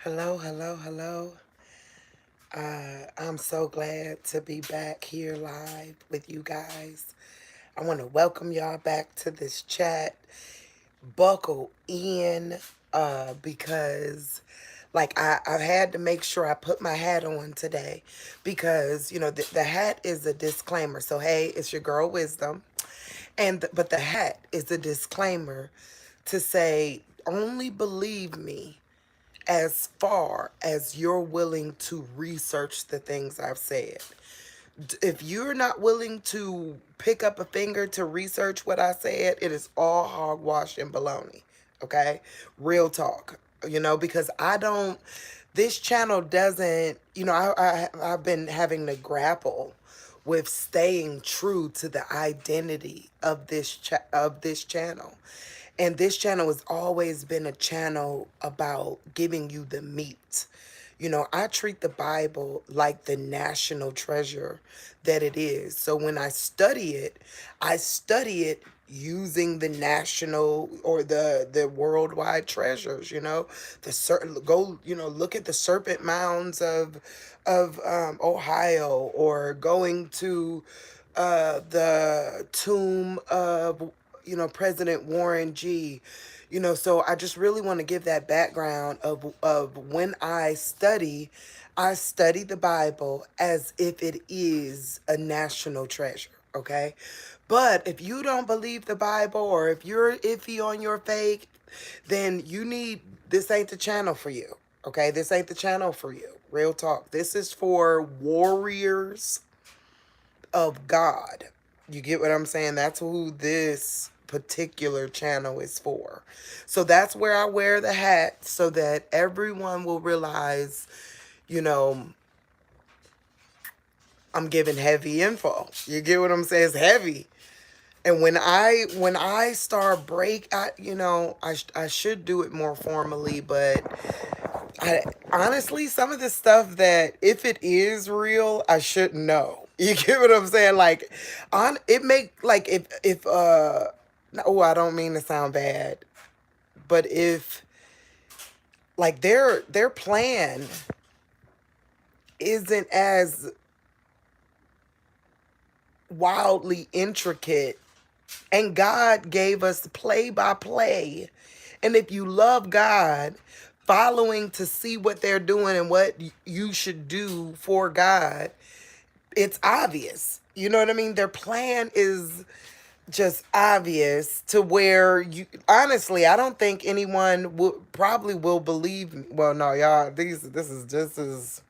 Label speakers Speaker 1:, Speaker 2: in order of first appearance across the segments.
Speaker 1: Hello, hello, hello. I'm so glad to be back here live with you guys. I want to welcome y'all back to this chat. Buckle in because I had to make sure I put my hat on today because the hat is a disclaimer. So hey, it's your girl Wisdom, but the hat is a disclaimer to say only believe me as far as you're willing to research the things I've said. If you're not willing to pick up a finger to research what I said, it is all hogwash and baloney. Okay? Real talk. Because I don't, this channel doesn't, I've been having to grapple with staying true to the identity of this channel. And this channel has always been a channel about giving you the meat. I treat the Bible like the national treasure that it is. So when I study it using the national or the worldwide treasures, the certain go, look at the serpent mounds of Ohio, or going to the tomb of President Warren G. So I just really want to give that background of when I study the Bible as if it is a national treasure, okay? But if you don't believe the Bible, or if you're iffy on your faith, then this ain't the channel for you, okay? This ain't the channel for you. Real talk. This is for warriors of God. You get what I'm saying? That's who this particular channel is for. So that's where I wear the hat, so that everyone will realize, you know, I'm giving heavy info. You get what I'm saying? It's heavy. And when I start I should do it more formally, but I honestly, some of this stuff that if it is real, I shouldn't know. You get what I'm saying? Like, on it make like if oh, I don't mean to sound bad, but if like their plan isn't as wildly intricate, and God gave us play by play, and if you love God, following to see what they're doing and what you should do for God, it's obvious. You know what I mean? Their plan is just obvious to where you honestly, I don't think anyone would probably will believe me. Well, no, y'all, this is just as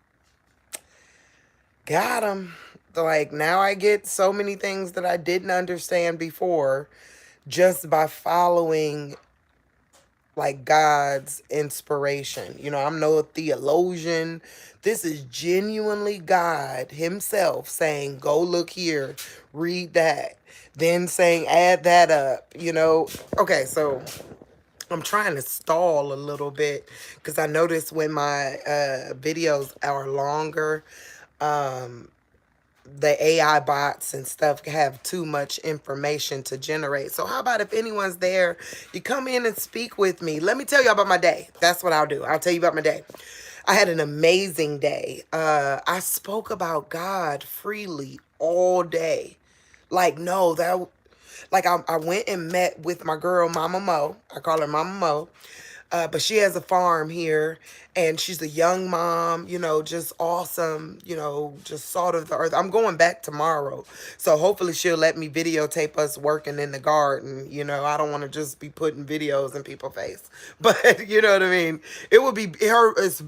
Speaker 1: got them. Like, now I get so many things that I didn't understand before just by following like God's inspiration. I'm no theologian. This is genuinely God Himself saying, go look here, read that, then saying, add that up. Okay, so I'm trying to stall a little bit because I notice when my videos are longer, um, the AI bots and stuff have too much information to generate. So how about if anyone's there, you come in and speak with me. Let me tell you about my day. That's what I'll do. I'll tell you about my day. I had an amazing day. I spoke about God freely all day. Like, no, I went and met with my girl, Mama Mo. I call her Mama Mo. But she has a farm here, and she's a young mom, just awesome, just salt of the earth. I'm going back tomorrow, so hopefully she'll let me videotape us working in the garden. I don't want to just be putting videos in people's face, but you know what I mean? It would be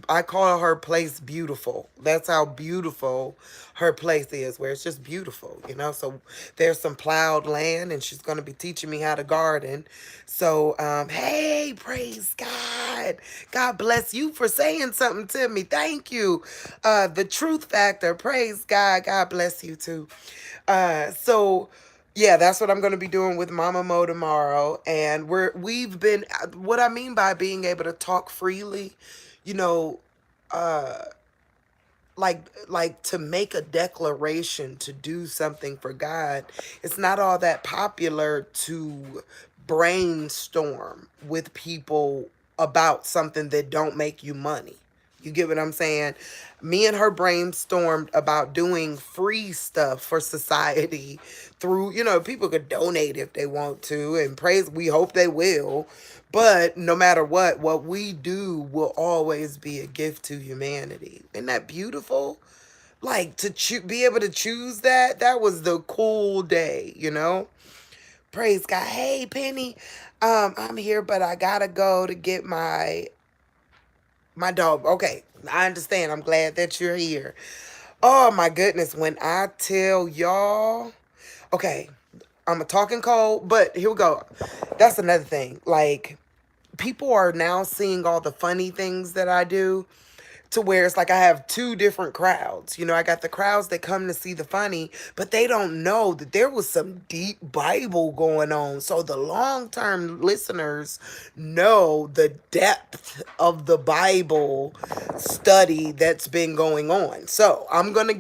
Speaker 1: I call her place beautiful. That's how beautiful her place is, where it's just beautiful, so there's some plowed land, and she's going to be teaching me how to garden. So hey, praise God. God bless you for saying something to me. Thank you. The truth factor, praise God. God bless you too. So yeah, that's what I'm going to be doing with Mama Mo tomorrow. And we've been, what I mean by being able to talk freely, you know, uh, like to make a declaration to do something for God, it's not all that popular to brainstorm with people about something that don't make you money. You get what I'm saying? Me and her brainstormed about doing free stuff for society through, people could donate if they want to, and praise, we hope they will. But no matter what we do will always be a gift to humanity. Isn't that beautiful? Like to be able to choose that, that was the cool day. Praise God. Hey, Penny, I'm here, but I gotta go to get my dog. Okay, I understand. I'm glad that you're here. Oh my goodness, when I tell y'all, okay, I'm a talking cold, but here we go. That's another thing. Like, people are now seeing all the funny things that I do, to where it's like I have two different crowds. I got the crowds that come to see the funny, but they don't know that there was some deep Bible going on. So the long-term listeners know the depth of the Bible study that's been going on. So I'm gonna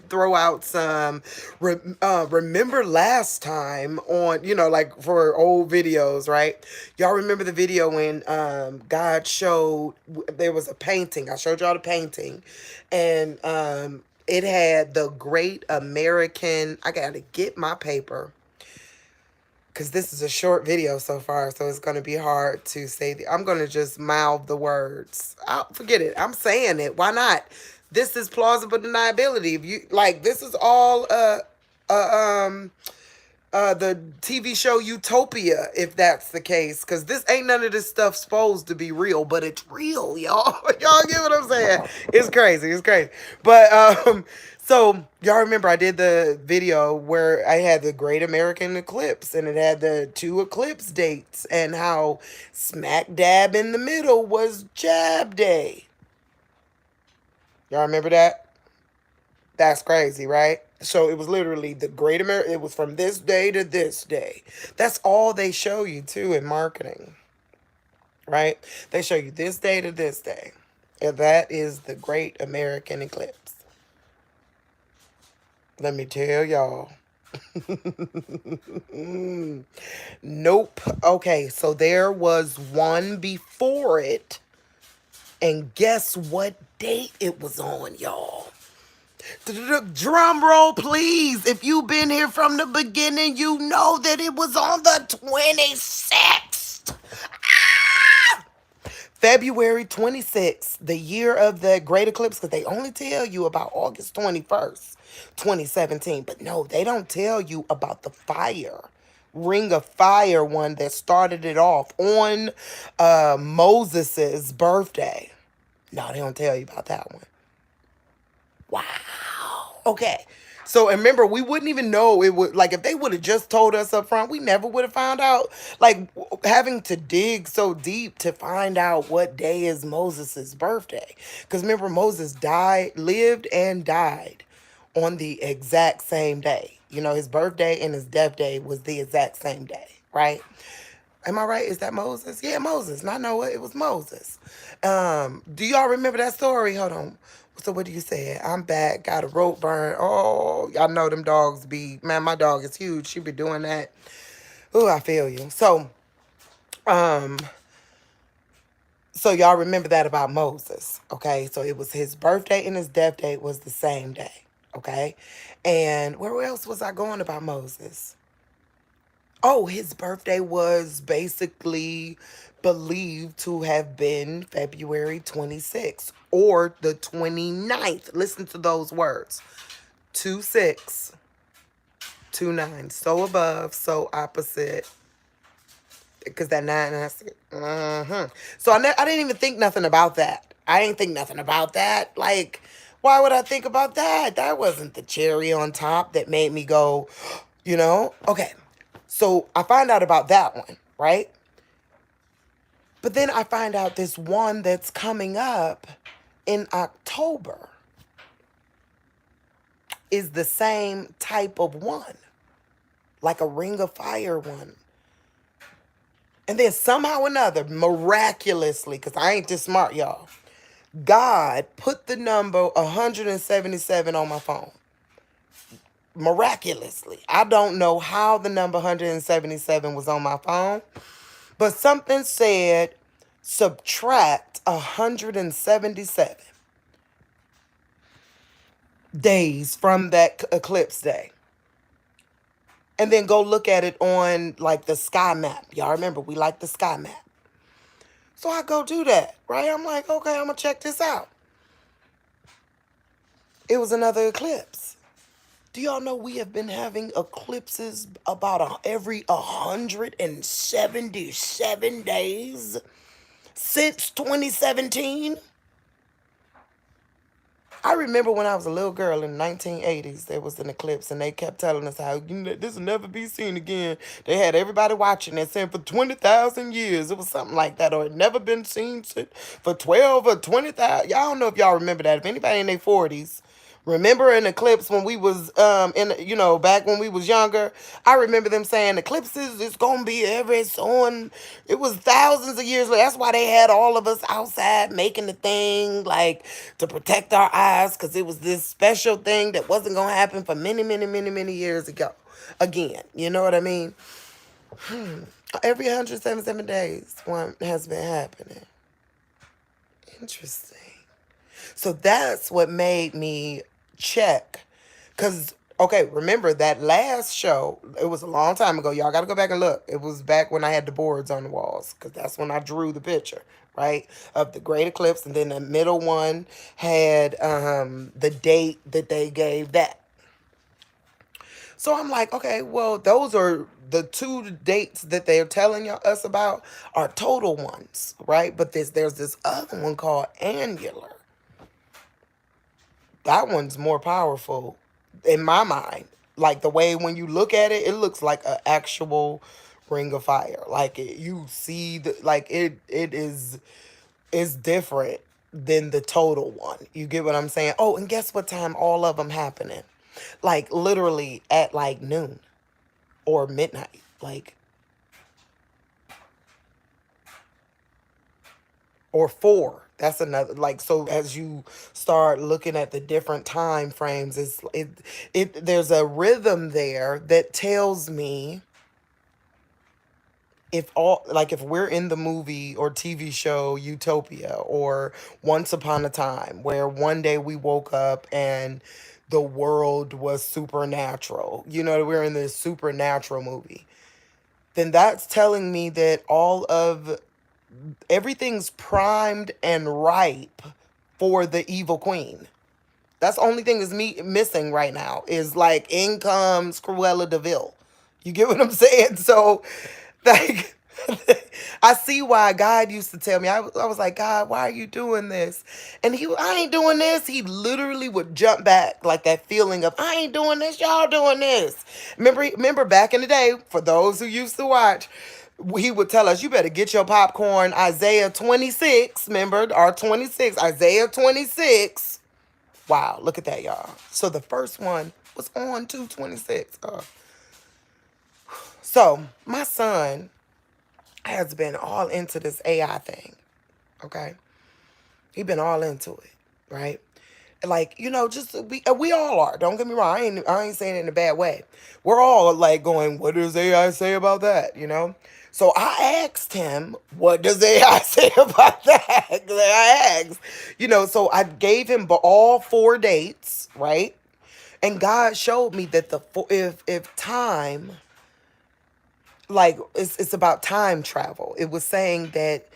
Speaker 1: throw out some remember last time on, like for old videos, right? Y'all remember the video when God showed, there was a painting. I showed y'all the painting, and it had the Great American. I gotta get my paper because this is a short video so far, so it's gonna be hard to say. I'm gonna just mouth the words. I'll forget it. I'm saying it. Why not? This is plausible deniability. If you like, this is all uh, the TV show Utopia, if that's the case, because this ain't none of this stuff supposed to be real, but it's real, y'all. Y'all get what I'm saying? It's crazy. It's crazy. But so y'all remember I did the video where I had the Great American Eclipse, and it had the two eclipse dates, and how smack dab in the middle was Jab Day. Y'all remember that? That's crazy, right? So it was literally the Great America. It was from this day to this day. That's all they show you too in marketing, right? They show you this day to this day. And that is the Great American Eclipse. Let me tell y'all. Nope. Okay, so there was one before it. And guess what date it was on, y'all? Drum roll, please. If you've been here from the beginning, you know that it was on the 26th. February 26th, the year of the Great Eclipse, because they only tell you about August 21st, 2017. But no, they don't tell you about the Ring of Fire one that started it off on Moses's birthday. No, they don't tell you about that one. Wow. Okay. So, and remember, we wouldn't even know it would, like, if they would have just told us up front, we never would have found out. Like, having to dig so deep to find out what day is Moses's birthday. Because remember, Moses lived and died on the exact same day. His birthday and his death day was the exact same day, right? Am I right? Is that Moses? Yeah, Moses. And I know it was Moses. Do y'all remember that story? Hold on. So what do you say? I'm back. Got a rope burn. Oh, y'all know them dogs be, man, my dog is huge. She be doing that. Ooh, I feel you. Um, so y'all remember that about Moses, okay? So it was his birthday and his death date was the same day, okay? And where else was I going about Moses? Oh, his birthday was basically believed to have been February 26th or the 29th. Listen to those words. 2-6, 2-9. So above, so opposite. Because that 9 has to... So I didn't even think nothing about that. I didn't think nothing about that. Like, why would I think about that? That wasn't the cherry on top that made me go, Okay. So I find out about that one, right? But then I find out this one that's coming up in October is the same type of one, like a Ring of Fire one. And then somehow or another, miraculously, because I ain't this smart, y'all, God put the number 177 on my phone. Miraculously. I don't know how the number 177 was on my phone, but something said subtract 177. days from that eclipse day. And then go look at it on like the sky map. Y'all remember we like the sky map. So I go do that, right? I'm like, okay, I'm gonna check this out. It was another eclipse. Do y'all know we have been having eclipses about every 177 days since 2017? I remember when I was a little girl in the 1980s, there was an eclipse, and they kept telling us how this will never be seen again. They had everybody watching and saying for 20,000 years. It was something like that, or it never been seen for 12 or 20,000. Y'all don't know if y'all remember that. If anybody in their 40s remember an eclipse when we was back when we was younger. I remember them saying eclipses is gonna be every so on. It was thousands of years later. That's why they had all of us outside making the thing like to protect our eyes, because it was this special thing that wasn't gonna happen for many, many, many, many years ago. Again, you know what I mean? Every 177 days one has been happening. Interesting. So that's what made me check. Because, okay, remember that last show, it was a long time ago. Y'all got to go back and look. It was back when I had the boards on the walls, because that's when I drew the picture, right, of the Great Eclipse. And then the middle one had the date that they gave that. So I'm like, okay, well, those are the two dates that they're telling us about are total ones, right? But there's this other one called annular. That one's more powerful in my mind. Like the way when you look at it, it looks like an actual ring of fire. Like you see the like it is different than the total one. You get what I'm saying? Oh, and guess what time all of them happening? Like literally at like noon or midnight. Like or four. That's another like so as you start looking at the different time frames, it there's a rhythm there that tells me if we're in the movie or TV show Utopia or Once Upon a Time, where one day we woke up and the world was supernatural. You know, we're in this supernatural movie. Then that's telling me that all of everything's primed and ripe for the evil queen. That's the only thing is me missing right now is like in comes Cruella DeVille. You get what I'm saying? So, like, I see why God used to tell me. I was like, God, why are you doing this? And I ain't doing this. He literally would jump back like that feeling of, I ain't doing this. Y'all doing this. Remember back in the day, for those who used to watch, he would tell us, you better get your popcorn. Isaiah 26, remember, our 26, Isaiah 26. Wow, look at that, y'all. So the first one was on 226. So my son has been all into this AI thing, okay? He been all into it, right? Like, just we all are. Don't get me wrong. I ain't saying it in a bad way. We're all like going, what does AI say about that? So I asked him, what does AI say about that? I asked, so I gave him all four dates, right? And God showed me that if time, like it's about time travel. It was saying that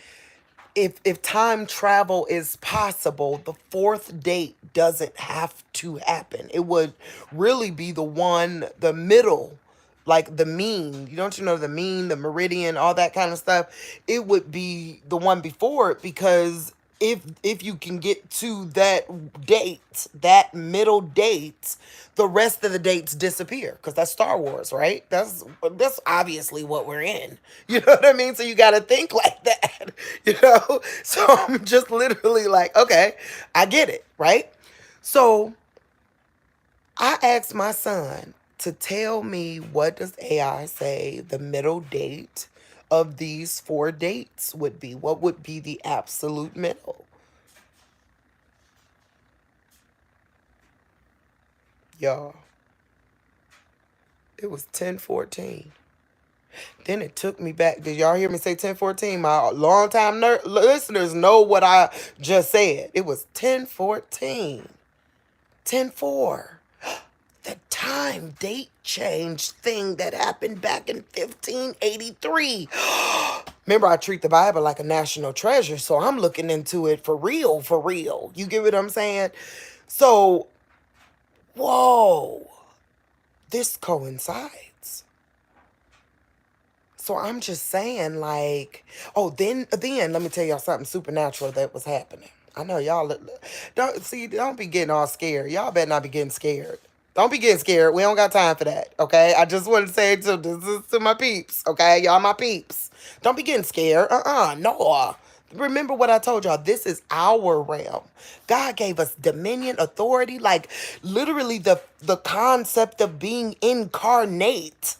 Speaker 1: if time travel is possible, the fourth date doesn't have to happen. It would really be the middle, like the mean. Don't you know the mean, the meridian, all that kind of stuff? It would be the one before it, because if you can get to that date, that middle date, the rest of the dates disappear, because that's Star Wars, right? That's obviously what we're in. You know what I mean? So you got to think like that, So I'm just literally like, okay, I get it, right? So I asked my son to tell me, what does AI say the middle date of these four dates would be? What would be the absolute middle? Y'all, it was 1014. Then it took me back. Did y'all hear me say 1014? My longtime listeners know what I just said. It was 1014. 10-4. The time date change thing that happened back in 1583. Remember, I treat the Bible like a national treasure, so I'm looking into it for real, for real. You get what I'm saying? So, whoa, this coincides. So I'm just saying, like, oh, then let me tell y'all something supernatural that was happening. I know y'all don't be getting all scared. Y'all better not be getting scared. Don't be getting scared. We don't got time for that. Okay. I just want to say to this is to my peeps. Okay. Y'all my peeps. Don't be getting scared. No. Remember what I told y'all. This is our realm. God gave us dominion, authority, like literally the concept of being incarnate.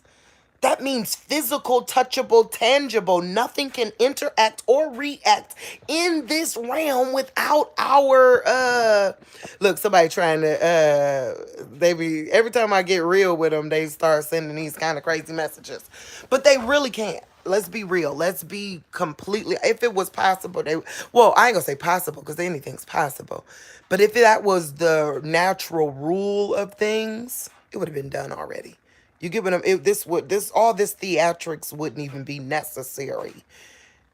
Speaker 1: That means physical, touchable, tangible. Nothing can interact or react in this realm without our look, somebody trying to they be every time I get real with them, they start sending these kind of crazy messages. But they really can't. Let's be real. Let's be completely if it was possible, well, I ain't gonna say possible because anything's possible. But if that was the natural rule of things, it would have been done already. You giving them if this all this theatrics wouldn't even be necessary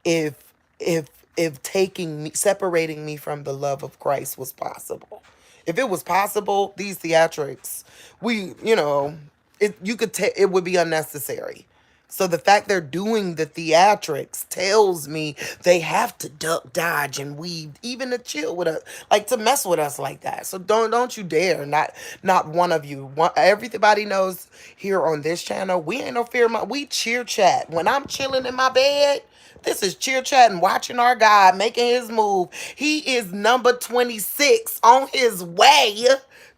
Speaker 1: if if if taking me separating me from the love of Christ was possible. If it was possible, these theatrics, you could take it would be unnecessary. So the fact they're doing the theatrics tells me they have to duck, dodge, and weave, even to chill with us, like to mess with us like that. So don't you dare, not one of you. Everybody knows here on this channel, we ain't no fear. We cheer chat when I'm chilling in my bed. This is cheer chatting, watching our God making his move. He is number 26 on his way.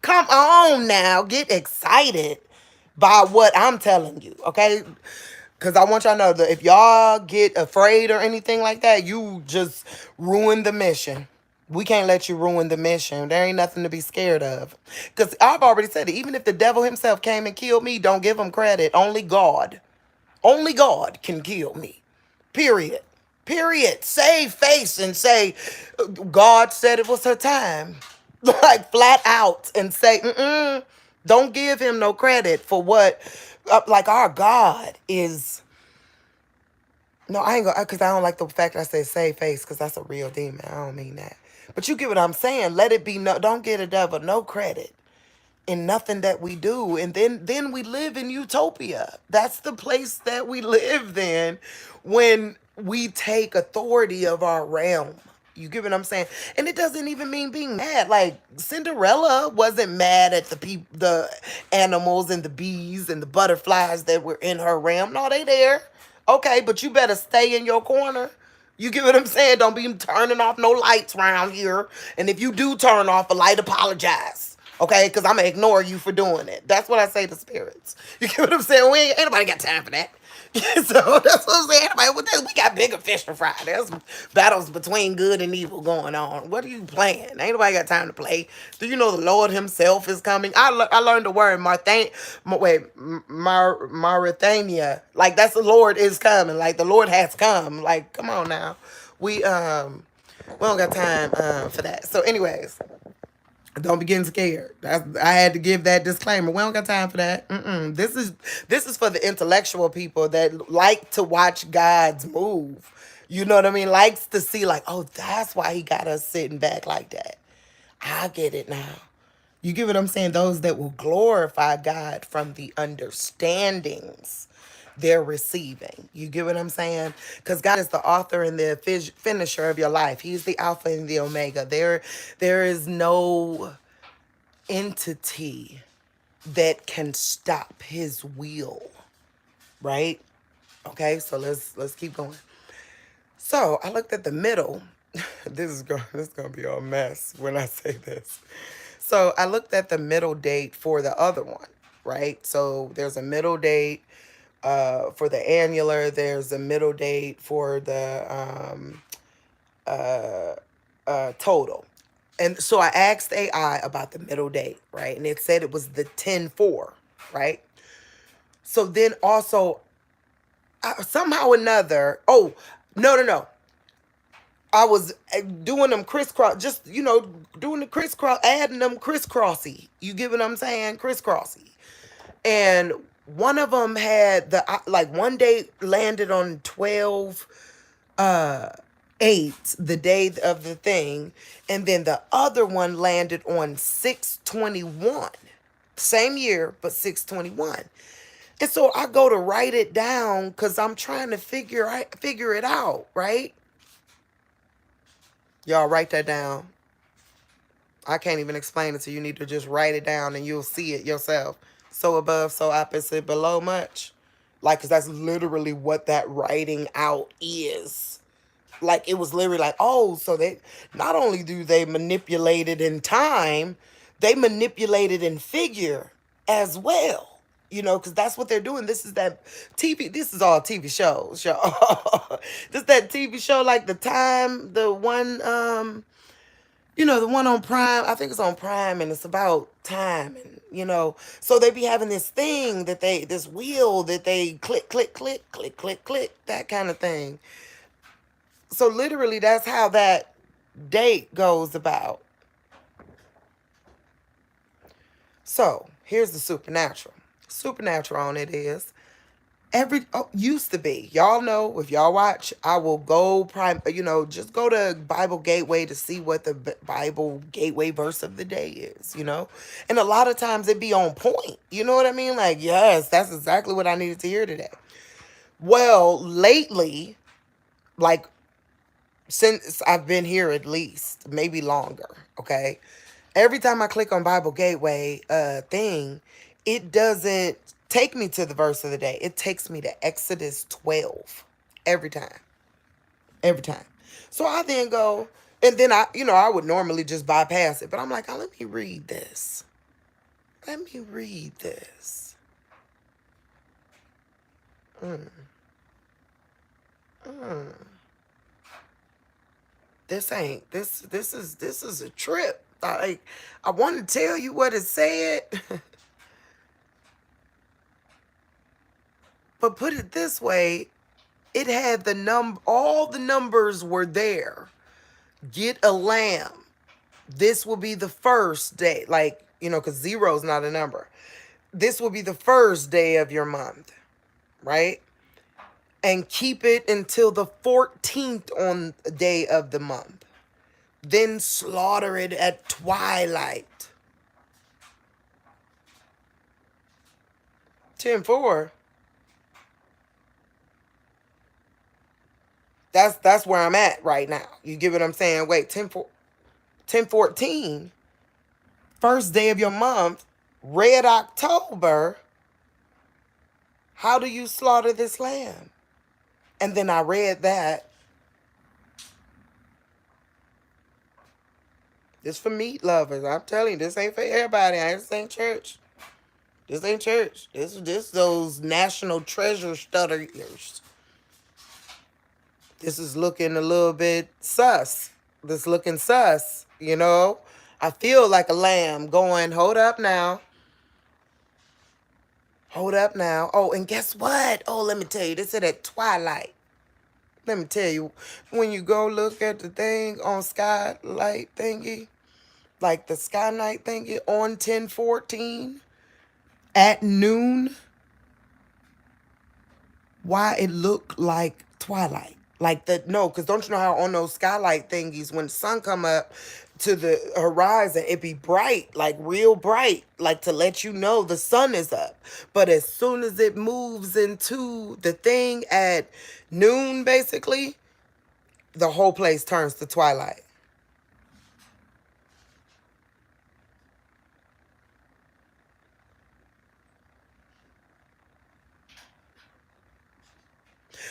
Speaker 1: Come on now, get excited by what I'm telling you, okay? Because I want y'all to know that if y'all get afraid or anything like that, you just ruin the mission. We can't let you ruin the mission. There ain't nothing to be scared of. Because I've already said it. Even if the devil himself came and killed me, don't give him credit. Only God can kill me. Period. Period. Save face and say, God said it was her time. Like flat out and say, don't give him no credit for what, like our God is. No, I ain't gonna, because I don't like the fact that I say save face because that's a real demon. I don't mean that. But you get what I'm saying. Let it be, no, don't give the devil no credit in nothing that we do. And then we live in utopia. That's the place that we live in when we take authority of our realm. You get what I'm saying? And it doesn't even mean being mad. Like Cinderella wasn't mad at the animals and the bees and the butterflies that were in her realm. No, they there. Okay, but you better stay in your corner. You get what I'm saying? Don't be turning off no lights around here. And if you do turn off a light, apologize. Okay, because I'm gonna ignore you for doing it. That's what I say to spirits. You get what I'm saying? Ain't nobody got time for that. So that's what I'm saying. We got bigger fish to fry. There's battles between good and evil going on. What are you playing? Ain't nobody got time to play. Do you know the Lord himself is coming? I learned the word Mauritania. Like that's the Lord is coming. Like the Lord has come. Like come on now. We don't got time for that. So anyways. Don't be getting scared. I had to give that disclaimer. We don't got time for that. This is for the intellectual people that like to watch God's move. You know what I mean? Likes to see like, oh, that's why he got us sitting back like that. I get it now. You get what I'm saying? Those that will glorify God from the understandings they're receiving. You get what I'm saying? Because God is the author and the finisher of your life. He's the Alpha and the Omega. There is no entity that can stop his will. Right? Okay, so let's keep going. So I looked at the middle. This is gonna be a mess when I say this. So I looked at the middle date for the other one, right? So there's a middle date for the annular. There's a middle date for the total. And so I asked AI about the middle date, right? And it said it was the 10-4, right? So then also, somehow or another, oh, no. I was doing them crisscross, just, doing the crisscross, adding them crisscrossy. You get what I'm saying? Crisscrossy. And one of them had like one day landed on 12 8, the day of the thing, and then the other one landed on 6/21. Same year, but 6/21. And so I go to write it down because I'm trying to figure it out, right? Y'all write that down. I can't even explain it, so you need to just write it down and you'll see it yourself. So above, so opposite, below much. Like, because that's literally what that writing out is. Like, it was literally like, oh, so they, not only do they manipulate it in time, they manipulate it in figure as well. Because that's what they're doing. This is that TV. This is all TV shows, y'all. This that TV show, like the time, the one, the one on Prime. I think it's on Prime, and it's about time, and so they be having this thing this wheel that they click, click, click, click, click, click, that kind of thing. So literally, that's how that date goes about. So here's the supernatural. Supernatural on it is used to be. Y'all know, if y'all watch, I will go just go to Bible Gateway to see what the Bible Gateway verse of the day is. And a lot of times it be on point. You know what I mean? Like, yes, that's exactly what I needed to hear today. Well, lately, like, since I've been here, at least maybe longer, okay, every time I click on Bible Gateway thing, it doesn't take me to the verse of the day. It takes me to Exodus 12 every time. Every time. So I then go, and then I would normally just bypass it, but I'm like, let me read this. Let me read this. Mm. Mm. This is a trip. I want to tell you what it said. But put it this way, it had all the numbers were there. Get a lamb. This will be the first day, like, because 0 is not a number. This will be the first day of your month, right? And keep it until the 14th on the day of the month. Then slaughter it at twilight. 10:4. That's where I'm at right now. You get what I'm saying? Wait, 10:14, first day of your month, Red October. How do you slaughter this lamb? And then I read that. This for meat lovers. I'm telling you, this ain't for everybody. This ain't church. This ain't church. This those national treasure studiers. This is looking a little bit sus. This looking sus, I feel like a lamb going, hold up now. Hold up now. Oh, and guess what? Oh, let me tell you, this is at Twilight. Let me tell you, when you go look at the thing on Skylight thingy, like the Sky Night thingy on 10/14 at noon, why it looked like Twilight. Like no, because don't you know how on those skylight thingies, when the sun come up to the horizon, it be bright, like real bright, like to let you know the sun is up. But as soon as it moves into the thing at noon, basically, the whole place turns to twilight.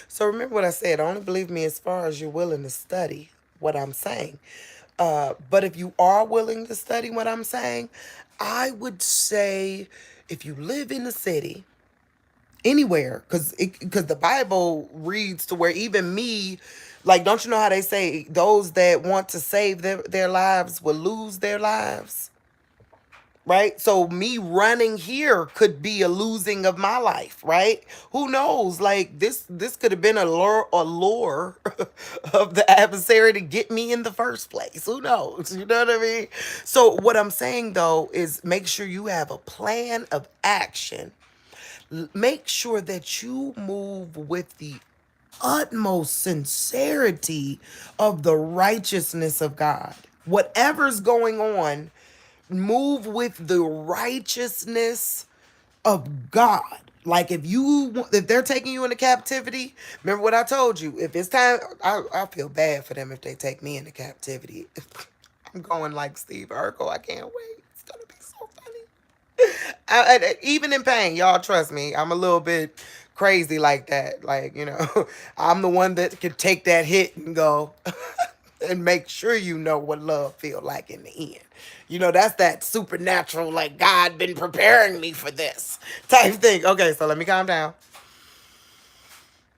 Speaker 1: So remember what I said, only believe me as far as you're willing to study what I'm saying. But if you are willing to study what I'm saying, I would say if you live in the city, anywhere, because the Bible reads to where even me, like, don't you know how they say those that want to save their lives will lose their lives? right? So me running here could be a losing of my life, right? Who knows? Like this could have been a lure of the adversary to get me in the first place. Who knows? You know what I mean? So what I'm saying though is make sure you have a plan of action. Make sure that you move with the utmost sincerity of the righteousness of God. Whatever's going on, move with the righteousness of God. Like if they're taking you into captivity, remember what I told you. If it's time, I feel bad for them if they take me into captivity. I'm going like Steve Urkel. I can't wait. It's gonna be so funny. Even in pain, y'all trust me. I'm a little bit crazy like that. Like I'm the one that could take that hit and go and make sure you know what love feel like in the end. That's that supernatural, like God been preparing me for this type thing. Okay, so let me calm down.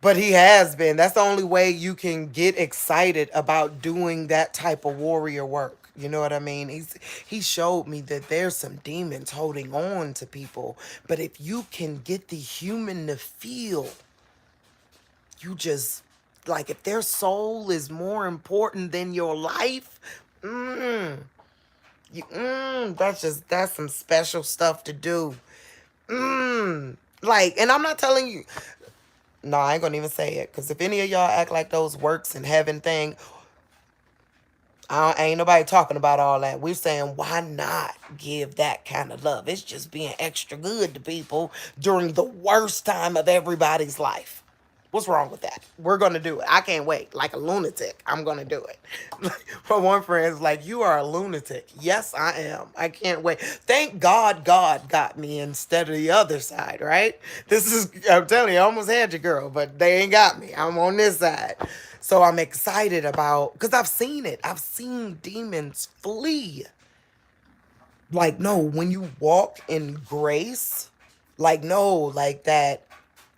Speaker 1: But he has been. That's the only way you can get excited about doing that type of warrior work. You know what I mean? He showed me that there's some demons holding on to people. But if you can get the human to feel, you just, like, if their soul is more important than your life, that's some special stuff to do. Like, and I'm not telling you, no, I ain't gonna even say it. Because if any of y'all act like those works in heaven thing, ain't nobody talking about all that. We're saying, why not give that kind of love? It's just being extra good to people during the worst time of everybody's life. What's wrong with that? We're going to do it. I can't wait. Like a lunatic, I'm going to do it. But one friend's like, you are a lunatic. Yes, I am. I can't wait. Thank God got me instead of the other side, right? I'm telling you, I almost had your girl, but they ain't got me. I'm on this side. So I'm excited about, because I've seen it. I've seen demons flee. Like, no, when you walk in grace, like, no, like that,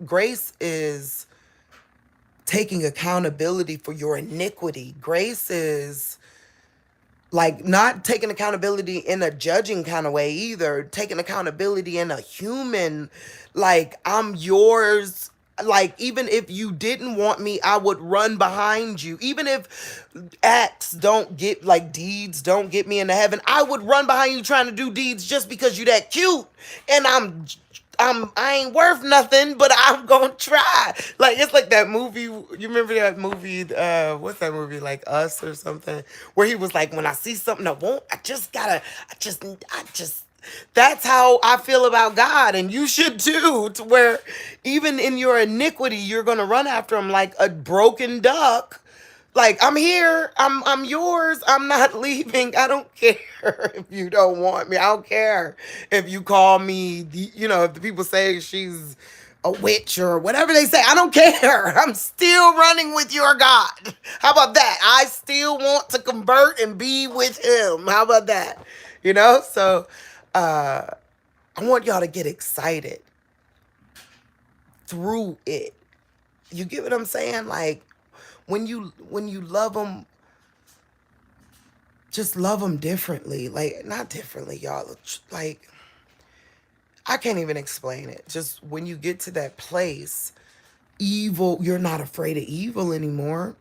Speaker 1: grace is taking accountability for your iniquity. Grace is like not taking accountability in a judging kind of way either, taking accountability in a human, like, I'm yours. Like, even if you didn't want me, I would run behind you. Even if deeds don't get me into heaven, I would run behind you trying to do deeds just because you that cute. And I ain't worth nothing, but I'm gonna try. Like, it's like that movie. You remember that movie? What's that movie? Like Us or something? Where he was like, when I see something I want, I just. That's how I feel about God, and you should too. To where even in your iniquity, you're gonna run after him like a broken duck. Like, I'm here, I'm yours, I'm not leaving. I don't care if you don't want me. I don't care if you call me, if the people say she's a witch or whatever they say. I don't care. I'm still running with your God. How about that? I still want to convert and be with him. How about that? So I want y'all to get excited through it. You get what I'm saying? Like, when you love them, just love them differently. Like, not differently, y'all. Like, I can't even explain it. Just when you get to that place, evil, you're not afraid of evil anymore.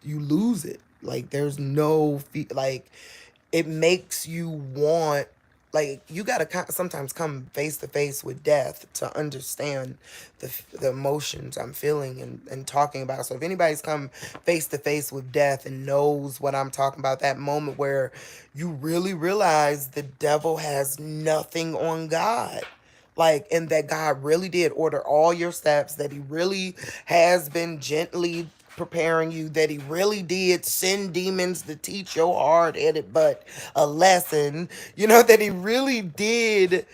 Speaker 1: You lose it. Like, there's no like, it makes you want, like, you gotta sometimes come face to face with death to understand the emotions I'm feeling and talking about. So if anybody's come face to face with death and knows what I'm talking about, that moment where you really realize the devil has nothing on God. Like, and that God really did order all your steps, that he really has been gently preparing you, that he really did send demons to teach your hard-headed butt a lesson, that he really did.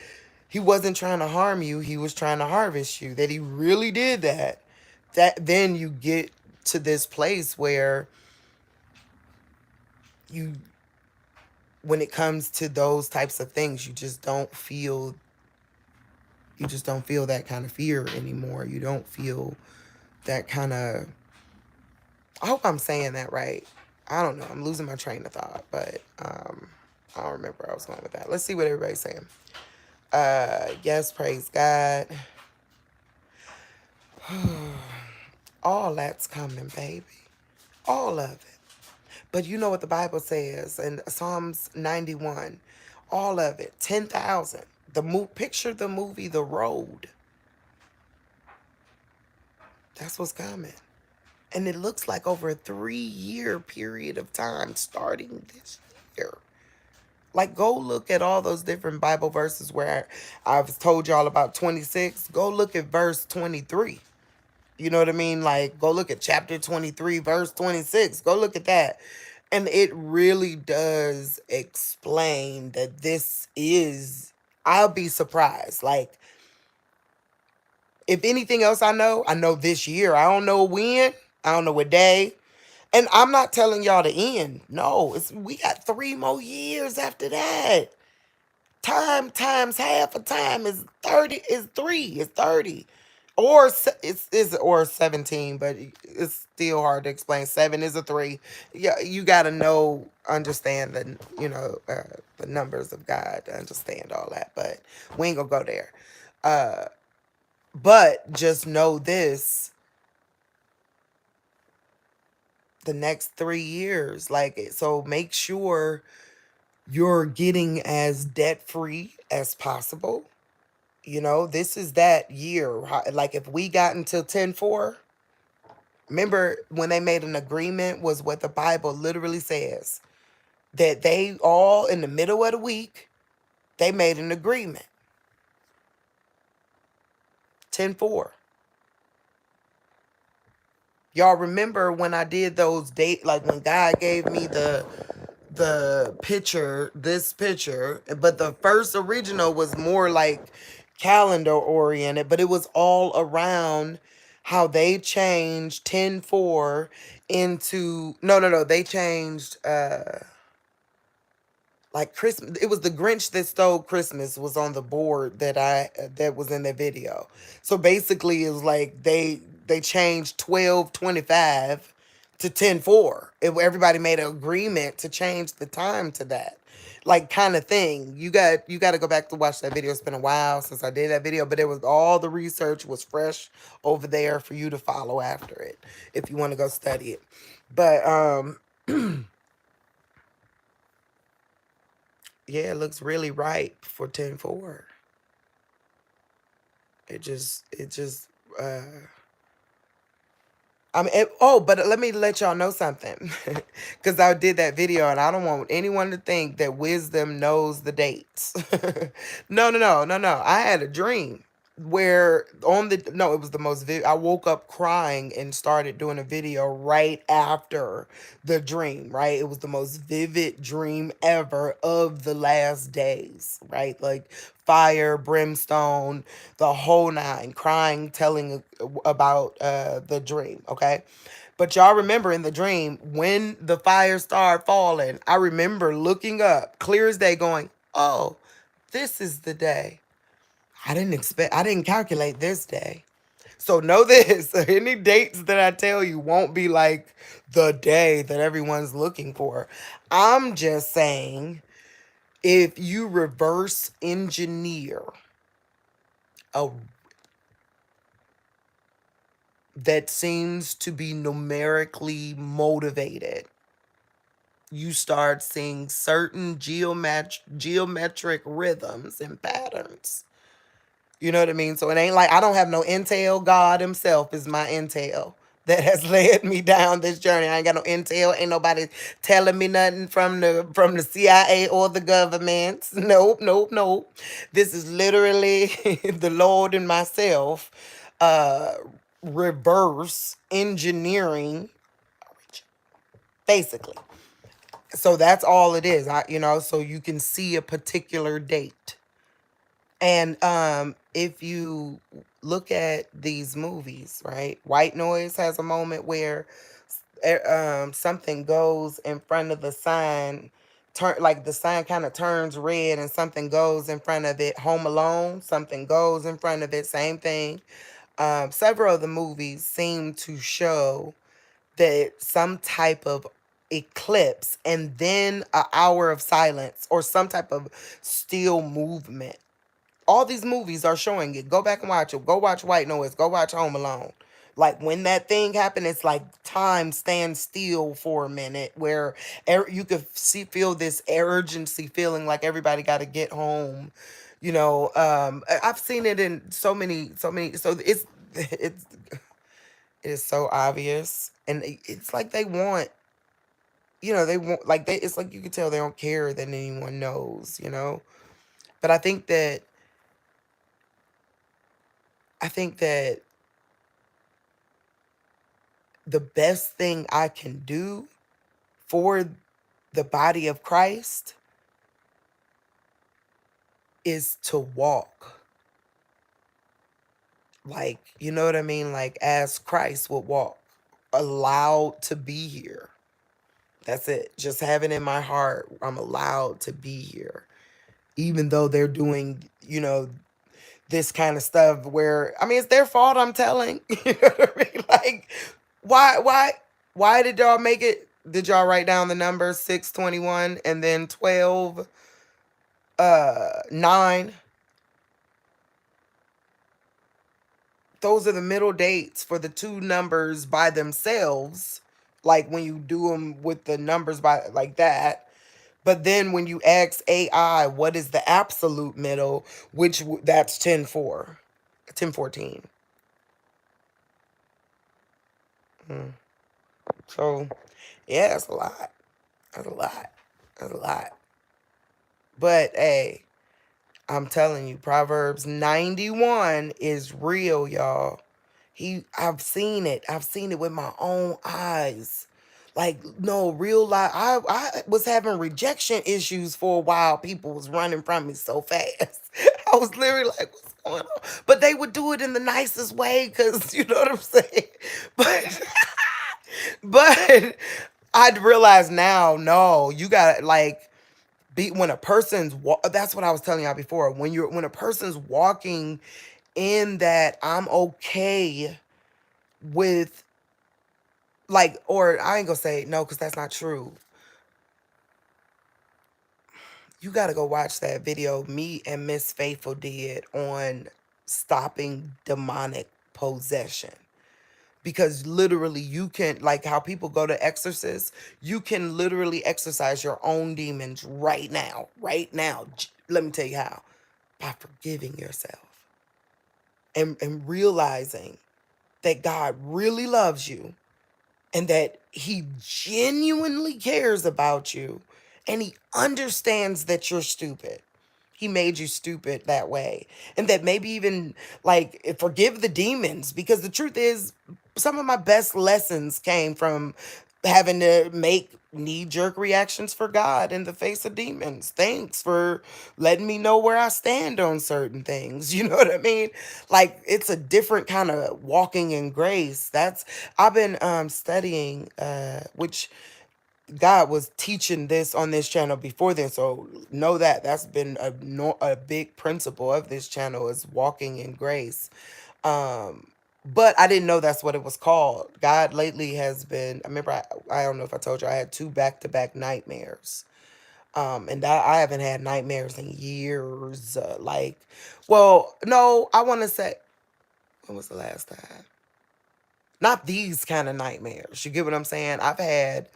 Speaker 1: He wasn't trying to harm you, he was trying to harvest you, that he really did that. That then you get to this place where you, when it comes to those types of things, you just don't feel that kind of fear anymore. You don't feel that kind of, I hope I'm saying that right. I don't know. I'm losing my train of thought, but I don't remember where I was going with that. Let's see what everybody's saying. Yes, praise God. All that's coming, baby. All of it. But you know what the Bible says in Psalms 91. All of it. 10,000. Picture the movie The Road. That's what's coming. And it looks like over a 3-year period of time starting this year. Like, go look at all those different Bible verses where I've told y'all about 26. Go look at verse 23. You know what I mean? Like, go look at chapter 23, verse 26. Go look at that. And it really does explain that this is, I'll be surprised. Like, if anything else I know this year. I don't know when. I don't know what day. And I'm not telling y'all to end. No, we got 3 more years after that. Time times half a time is 30, is 3, is 30. Or or 17, but it's still hard to explain. 7 is a 3. Yeah, you got to understand the numbers of God to understand all that, but we ain't going to go there. But just know this, the next 3 years, like, so make sure you're getting as debt free as possible. This is that year. Like, if we got until 10-4, remember when they made an agreement, was what the Bible literally says, that they all in the middle of the week, they made an agreement. 10-4. Y'all remember when I did those like when God gave me this picture, but the first original was more like calendar oriented, but it was all around how they changed 10-4 into, no, they changed, like Christmas. It was the Grinch that stole Christmas was on the board that was in the video. So basically it was like they changed 12/25 to 10-4. Everybody made an agreement to change the time to that. Like, kind of thing. You got to go back to watch that video. It's been a while since I did that video, but it was all the research was fresh over there for you to follow after it if you want to go study it. But yeah, it looks really ripe for 10-4. It just uh but let me let y'all know something. Because I did that video and I don't want anyone to think that wisdom knows the dates. No. I had a dream where no, it was the most I woke up crying and started doing a video right after the dream, right? It was the most vivid dream ever of the last days, right? Like fire, brimstone, the whole nine, crying, telling about the dream, okay? But y'all remember in the dream, when the fire started falling, I remember looking up, clear as day, going, oh, this is the day. I didn't calculate this day. So know this, any dates that I tell you won't be like the day that everyone's looking for. I'm just saying, if you reverse engineer a that seems to be numerically motivated, you start seeing certain geometric rhythms and patterns. You know what I mean? So it ain't like I don't have no intel. God himself is my intel that has led me down this journey. I ain't got no intel. Ain't nobody telling me nothing from the CIA or the government. Nope. This is literally the Lord and myself uh reverse engineering, basically. So that's all it is. So you can see a particular date. And if you look at these movies, right? White Noise has a moment where something goes in front of the sign, like the sign kind of turns red and something goes in front of it. Home Alone, something goes in front of it, same thing. Several of the movies seem to show that some type of Eclipse and then an hour of silence or some type of still movement. All these movies are showing it. Go back and watch it. Go watch White Noise. Go watch Home Alone. Like when that thing happened, it's like time stands still for a minute, where you could feel this urgency, feeling like everybody got to get home. I've seen it in so many. So it's so obvious, and it's like they want, they want, like they. It's like you can tell they don't care that anyone knows. But I think that the best thing I can do for the body of Christ is to walk. Like, you know what I mean? Like, as Christ would walk, allowed to be here. That's it. Just having in my heart, I'm allowed to be here. Even though they're doing, this kind of stuff where, I mean, it's their fault, I'm telling. You know what I mean? Like, why did y'all make it? Did y'all write down the numbers 621 and then 12, 9? Those are the middle dates for the two numbers by themselves. Like when you do them with the numbers by like that. But then when you ask AI, what is the absolute middle, that's 10-4, 10-14. So, yeah, that's a lot. That's a lot. That's a lot. But hey, I'm telling you, Proverbs 91 is real, y'all. I've seen it. I've seen it with my own eyes. Like, no, real life. I was having rejection issues for a while. People was running from me so fast. I was literally like, what's going on? But they would do it in the nicest way, because you know what I'm saying? But but I'd realize now, no, you got like, when a person's that's what I was telling y'all before. When a person's walking in that, I'm okay with, like, or I ain't gonna say no, because that's not true. You gotta go watch that video me and Miss Faithful did on stopping demonic possession. Because literally, you can, like how people go to exorcists, you can literally exorcise your own demons right now. Right now. Let me tell you how. By forgiving yourself and realizing that God really loves you, and that he genuinely cares about you, and he understands that you're stupid. He made you stupid that way. And that maybe even, like, forgive the demons, because the truth is, some of my best lessons came from having to make knee-jerk reactions for God in the face of demons. Thanks for letting me know where I stand on certain things. You know what I mean? Like, it's a different kind of walking in grace. I've been studying, which God was teaching this on this channel before then. So know that that's been a big principle of this channel, is walking in grace. But I didn't know that's what it was called. God lately has been, I remember, I don't know if I told you, I had 2 back-to-back nightmares. And I haven't had nightmares in years. Well, no, I want to say, when was the last time? Not these kind of nightmares. You get what I'm saying? I've had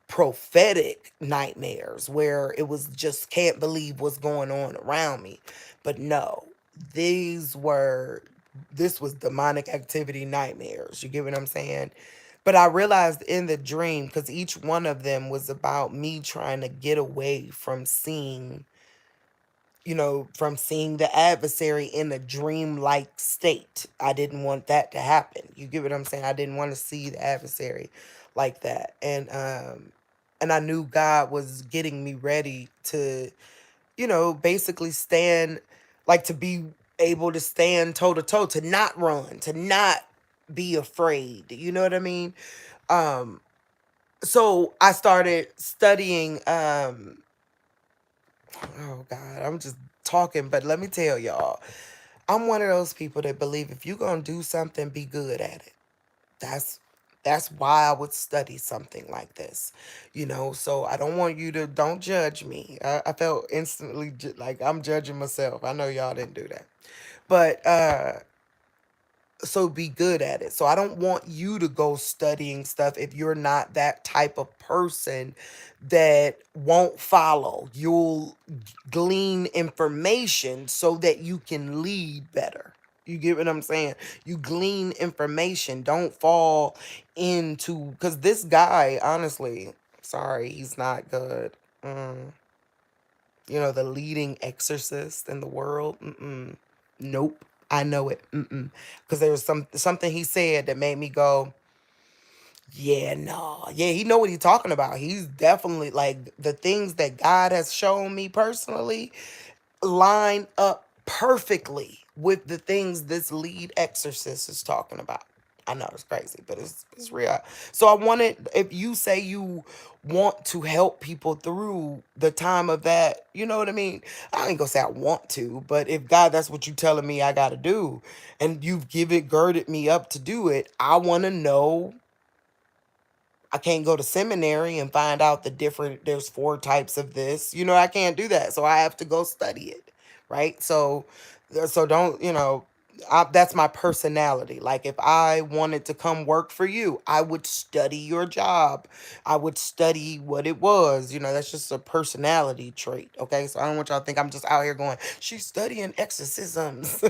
Speaker 1: prophetic nightmares where it was just, can't believe what's going on around me. But no, this was demonic activity nightmares. You get what I'm saying? But I realized in the dream, because each one of them was about me trying to get away from seeing, from seeing the adversary in a dream-like state. I didn't want that to happen. You get what I'm saying? I didn't want to see the adversary like that. And I knew God was getting me ready to, basically stand, like, to be able to stand toe to toe, to not run, to not be afraid. You know what I mean? So I started studying, oh God, I'm just talking, but let me tell y'all, I'm one of those people that believe if you're gonna do something, be good at it. That's That's why I would study something like this, So I don't want you to, don't judge me. I felt instantly like I'm judging myself. I know y'all didn't do that. But so be good at it. So I don't want you to go studying stuff if you're not that type of person that won't follow. You'll glean information so that you can lead better. You get what I'm saying? You glean information. Don't fall into, because this guy, honestly, sorry, he's not good. Mm, the leading exorcist in the world. Mm-mm. Nope. I know it. Mm-mm. Because there was something he said that made me go, yeah, no. Yeah, he know what he's talking about. He's definitely like the things that God has shown me personally line up perfectly with the things this lead exorcist is talking about. I know it's crazy, but it's real. So I wanted, if you say you want to help people through the time of that, you know what I mean? I ain't gonna say I want to, but if God, that's what you telling me I gotta do, and you've girded me up to do it, I wanna know. I can't go to seminary and find out there's four types of this. I can't do that. So I have to go study it. Right. So don't, that's my personality. Like if I wanted to come work for you, I would study your job. I would study what it was. That's just a personality trait. Okay. So I don't want y'all to think I'm just out here going, she's studying exorcisms.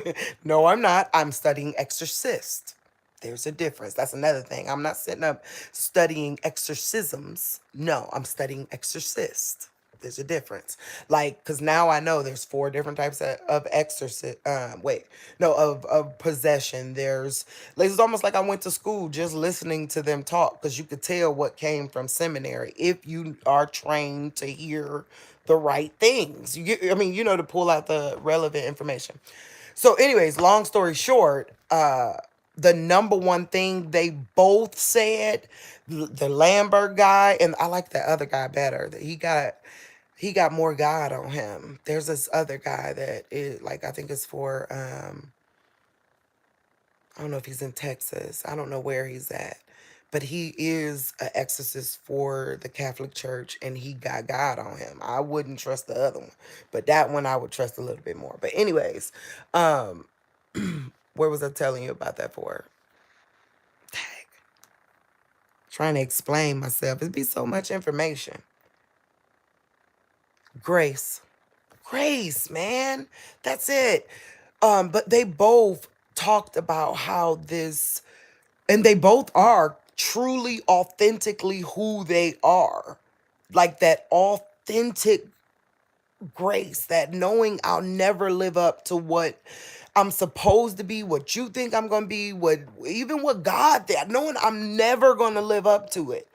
Speaker 1: No, I'm not. I'm studying exorcist. There's a difference. That's another thing. I'm not sitting up studying exorcisms. No, I'm studying exorcist. There's a difference. Like, because now I know there's four different types of exorcist. Wait, no, of possession. Like, it's almost like I went to school just listening to them talk, because you could tell what came from seminary if you are trained to hear the right things. I mean, to pull out the relevant information. So, anyways, long story short, the number one thing they both said, the Lambert guy, and I like that other guy better. That he got more God on him. There's this other guy that is like, I think it's for I don't know if he's in Texas. I don't know where he's at. But he is an exorcist for the Catholic Church, and he got God on him. I wouldn't trust the other one, but that one I would trust a little bit more. But anyways, um, where was I telling you about that for? Dang. Trying to explain myself. It'd be so much information. Grace. Grace, man. That's it. But they both talked about how this, and they both are truly, authentically who they are. Like that authentic grace, that knowing I'll never live up to what I'm supposed to be, what you think I'm going to be, even what God did, knowing I'm never going to live up to it.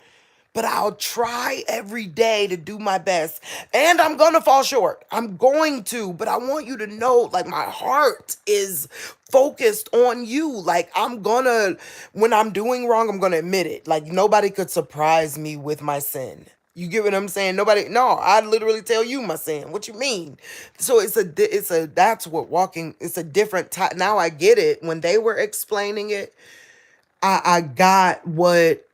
Speaker 1: But I'll try every day to do my best. And I'm going to fall short. I'm going to. But I want you to know, like, my heart is focused on you. Like, when I'm doing wrong, I'm going to admit it. Like, nobody could surprise me with my sin. You get what I'm saying? No, I literally tell you my sin. What you mean? So that's what walking, it's a different type. Now I get it. When they were explaining it, I got what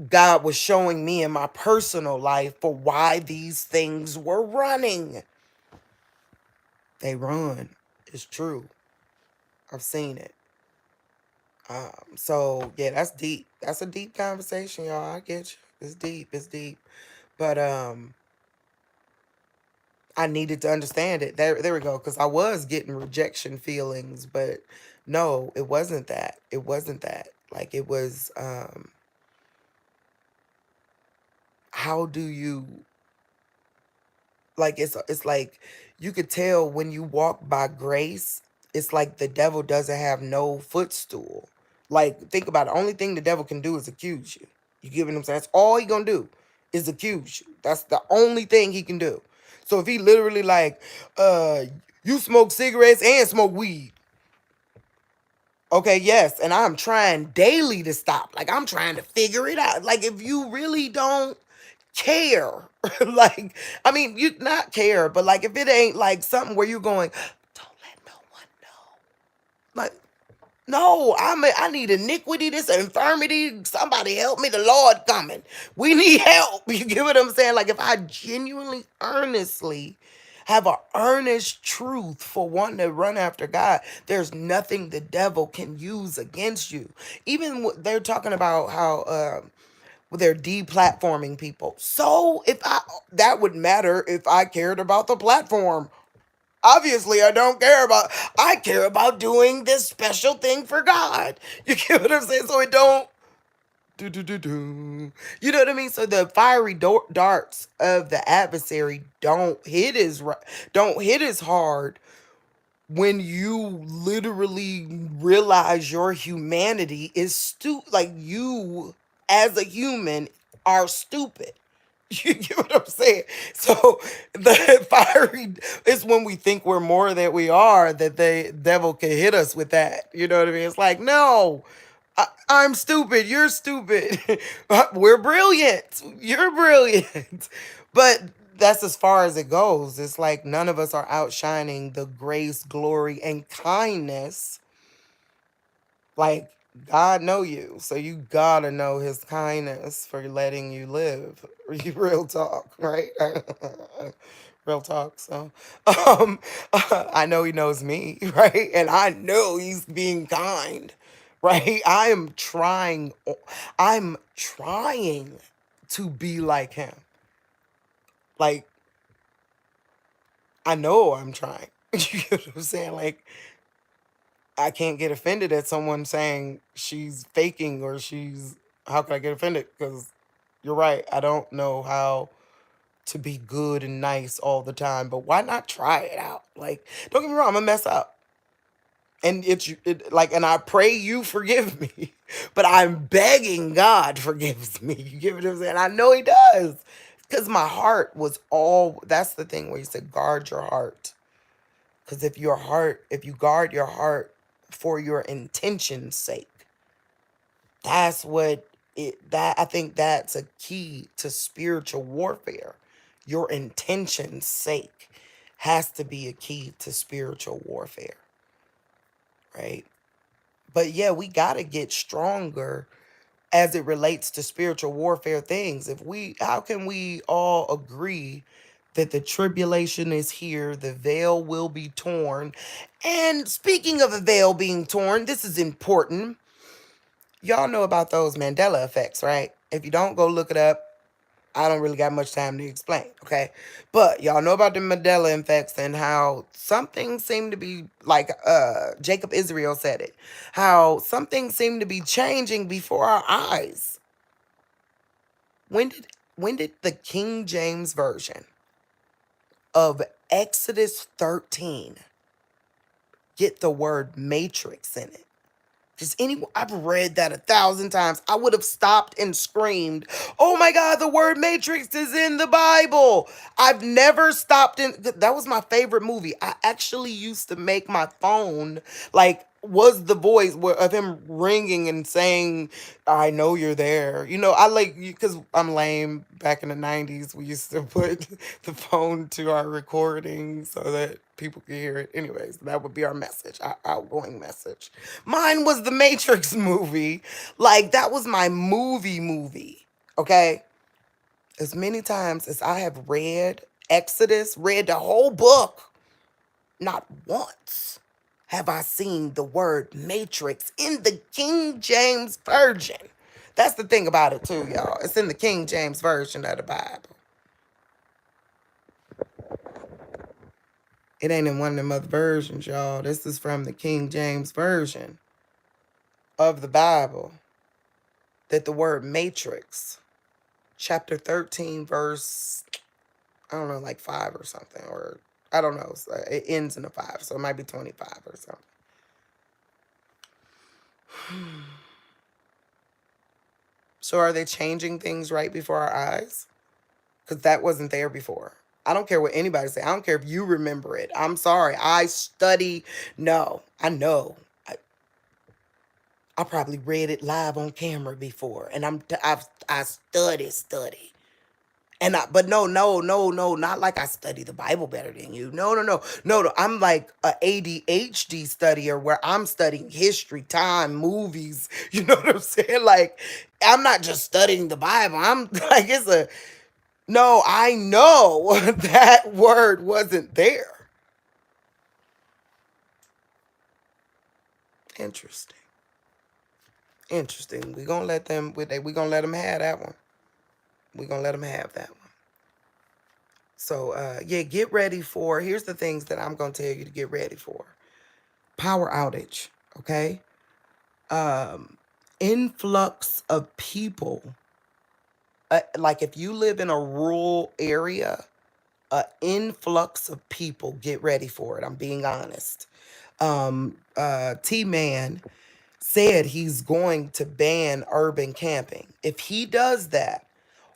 Speaker 1: God was showing me in my personal life for why these things were running. They run. It's true. I've seen it. So yeah, that's deep. That's a deep conversation, y'all. I get you. It's deep. It's deep. But I needed to understand it. There we go. Because I was getting rejection feelings, but no, it wasn't that. It wasn't that. Like it was. How do you, like, it's like you could tell when you walk by grace, it's like the devil doesn't have no footstool. Like, think about it. Only thing the devil can do is accuse you. You get what I'm saying? That's all he gonna do is accuse you. That's the only thing he can do. So if he literally like, you smoke cigarettes and smoke weed. Okay, yes, and I'm trying daily to stop. Like, I'm trying to figure it out. Like, if you really don't care, like, I mean, you not care, but like, if it ain't like something where you're going, don't let no one know. Like, No, I need iniquity, this infirmity. Somebody help me. The Lord coming. We need help. You get what I'm saying? Like if I genuinely, earnestly have an earnest truth for wanting to run after God, there's nothing the devil can use against you. Even they're talking about how they're deplatforming people. So if I that would matter if I cared about the platform. Obviously, I care about doing this special thing for God. You get what I'm saying? So it don't, do, do, do, do. You know what I mean? So the fiery darts of the adversary don't hit as hard when you literally realize your humanity is like you as a human are stupid. You get what I'm saying? So the fiery is when we think we're more than we are, that the devil can hit us with that. You know what I mean? It's like, no, I'm stupid. You're stupid. We're brilliant. You're brilliant. But that's as far as it goes. It's like none of us are outshining the grace, glory, and kindness. Like God know you, so you gotta know his kindness for letting you live. Real talk, right? Real talk. So I know he knows me, right? And I know he's being kind, right? I'm trying to be like him. Like I know I'm trying. You get what I'm saying? Like I can't get offended at someone saying she's faking or she's. How can I get offended? Because you're right. I don't know how to be good and nice all the time, but why not try it out? Like, don't get me wrong, I'm gonna mess up, and and I pray you forgive me, but I'm begging God forgives me. You get what I'm saying? I know He does, because my heart was all. That's the thing where He said, guard your heart. Because if you guard your heart for your intention's sake, that's what I think that's a key to spiritual warfare. Your intention's sake has to be a key to spiritual warfare, right? But yeah, we got to get stronger as it relates to spiritual warfare things. How can we all agree that the tribulation is here, the veil will be torn? And speaking of the veil being torn, this is important. Y'all know about those Mandela effects, right? If you don't, go look it up. I don't really got much time to explain, okay? But y'all know about the Mandela effects and how some things seem to be, like Jacob Israel said it, how some things seem to be changing before our eyes. When did the King James Version of Exodus 13 get the word matrix in it? Does anyone? I've read that 1,000 times. I would have stopped and screamed, "Oh my God, the word Matrix is in the Bible." I've never stopped that was my favorite movie. I actually used to make my phone, like, was the voice of him ringing and saying, "I know you're there." I like, because I'm lame. Back in the 90s, we used to put the phone to our recording so that people could hear it. Anyways, that would be our message, our outgoing message. Mine was the Matrix movie. Like, that was my movie. Okay? As many times as I have read Exodus, read the whole book, not once have I seen the word matrix in the King James Version. That's the thing about it too, y'all. It's in the King James Version of the Bible. It ain't in one of them other versions, y'all. This is from the King James Version of the Bible. That the word matrix, chapter 13, verse, I don't know, like 5 or something. Or, I don't know. It ends in a 5, so it might be 25 or something. So are they changing things right before our eyes? Because that wasn't there before. I don't care what anybody say. I don't care if you remember it. I'm sorry. I study. No, I know. I probably read it live on camera before, and I study, But no, not like I study the Bible better than you. No. I'm like a ADHD studier where I'm studying history, time, movies. You know what I'm saying? Like, I'm not just studying the Bible. I'm like, no, I know that word wasn't there. Interesting. Interesting. We gonna let them have that one. We gonna let them have that one. So yeah, get ready for. Here's the things that I'm gonna tell you to get ready for. Power outage. Okay. Influx of people. Like if you live in a rural area, influx of people. Get ready for it. I'm being honest. T Man said he's going to ban urban camping. If he does that,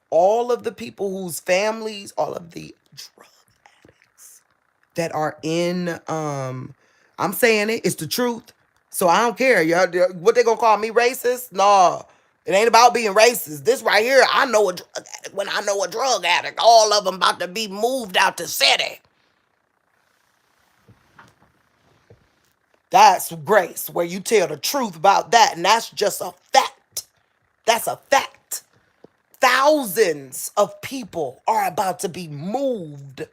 Speaker 1: all of the people whose families, all of the drug addicts that are in, I'm saying it's the truth. So I don't care. Y'all, what they gonna call me racist? No, it ain't about being racist. This right here, I know a drug addict. When I know a drug addict, all of them about to be moved out the city. That's grace, where you tell the truth about that, and that's just a fact. That's a fact. Thousands of people are about to be moved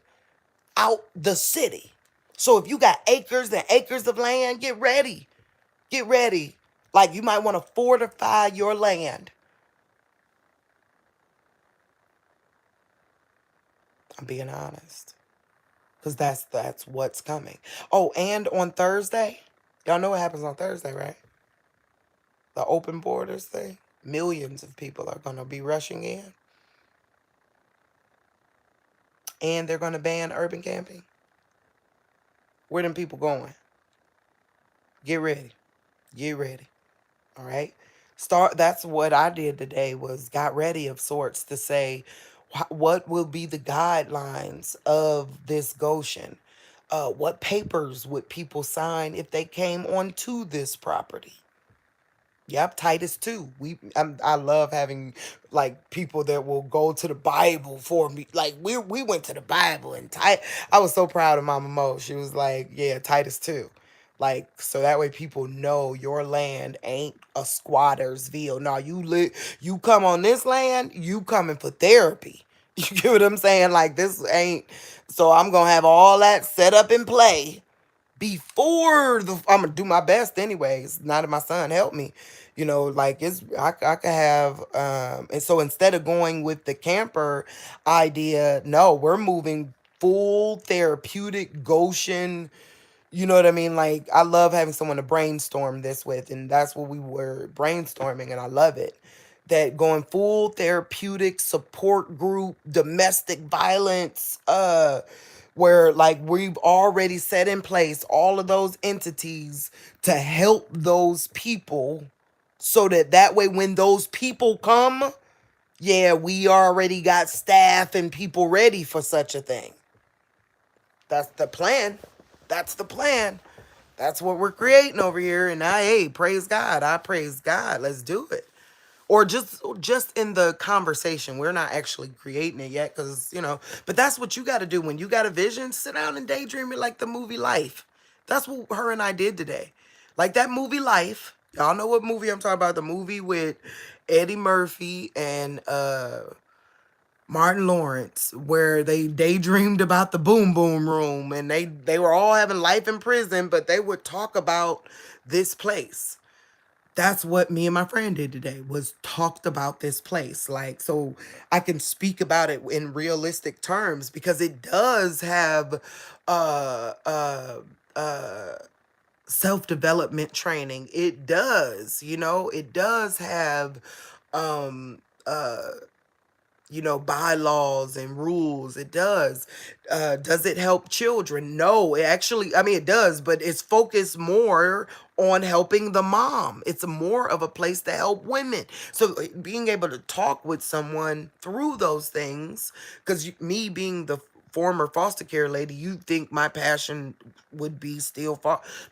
Speaker 1: out the city. So if you got acres and acres of land, get ready. Get ready. Like you might want to fortify your land. I'm being honest. Because that's what's coming. Oh, and on Thursday, y'all know what happens on Thursday, right? The open borders thing. Millions of people are going to be rushing in. And they're going to ban urban camping. Where them people going? Get ready. Get ready. All right. That's what I did today, was got ready of sorts to say what will be the guidelines of this Goshen. What papers would people sign if they came onto this property? Yep, Titus too. I love having like people that will go to the Bible for me. Like we went to the Bible, and I was so proud of Mama Mo. She was like, "Yeah, Titus too." Like, so that way people know your land ain't a squatter's ville. No, you come on this land, you coming for therapy. You get what I'm saying? Like, this ain't. So I'm gonna have all that set up in play before I'm gonna do my best anyways. Now that my son helped me, like I could have, and so instead of going with the camper idea, no, we're moving full therapeutic Goshen. You know what I mean? Like, I love having someone to brainstorm this with, and that's what we were brainstorming, and I love it. That going full therapeutic support group, domestic violence, where like we've already set in place all of those entities to help those people, so that way when those people come, yeah, we already got staff and people ready for such a thing. That's the plan. That's the plan. That's what we're creating over here. And hey, praise God. I praise God. Let's do it. Or just in the conversation. We're not actually creating it yet, because, but that's what you got to do. When you got a vision, sit down and daydream it like the movie Life. That's what her and I did today. Like that movie Life. Y'all know what movie I'm talking about. The movie with Eddie Murphy and Martin Lawrence, where they daydreamed about the boom boom room, and they were all having life in prison, but they would talk about this place. That's what me and my friend did today, was talked about this place. Like, so I can speak about it in realistic terms, because it does have uh uh uh self-development training. It does, it does have um uh bylaws and rules. It does. Does it help children? No, it actually, I mean, it does, but it's focused more on helping the mom. It's more of a place to help women. So being able to talk with someone through those things, because me being the former foster care lady, you think my passion would be still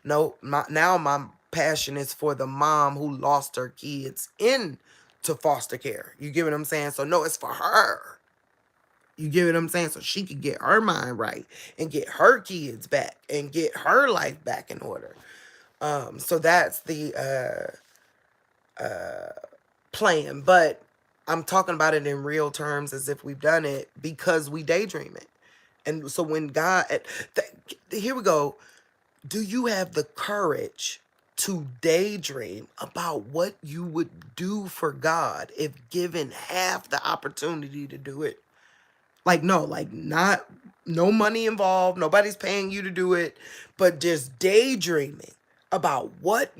Speaker 1: no, now my passion is for the mom who lost her kids in to foster care. You get what I'm saying? So no, it's for her. You get what I'm saying? So she could get her mind right and get her kids back and get her life back in order. So that's the plan. But I'm talking about it in real terms as if we've done it because we daydream it. And so when God, here we go. Do you have the courage to daydream about what you would do for God if given half the opportunity to do it? Like, no, like, not, no money involved. Nobody's paying you to do it, but just daydreaming about what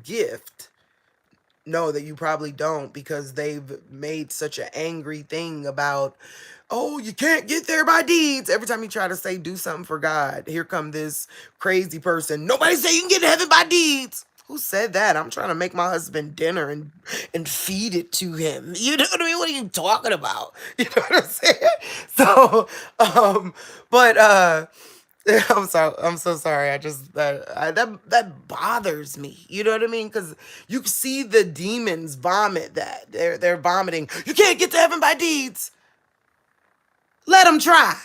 Speaker 1: gift. No, that you probably don't, because they've made such an angry thing about, oh, you can't get there by deeds. Every time you try to say do something for God, here come this crazy person. Nobody say you can get to heaven by deeds. Who said that? I'm trying to make my husband dinner and feed it to him. You know what I mean? What are you talking about? You know what I'm saying? So, but I'm sorry. I'm so sorry. I just that bothers me. You know what I mean? Because you see the demons vomit that. They're vomiting. You can't get to heaven by deeds. Let them try.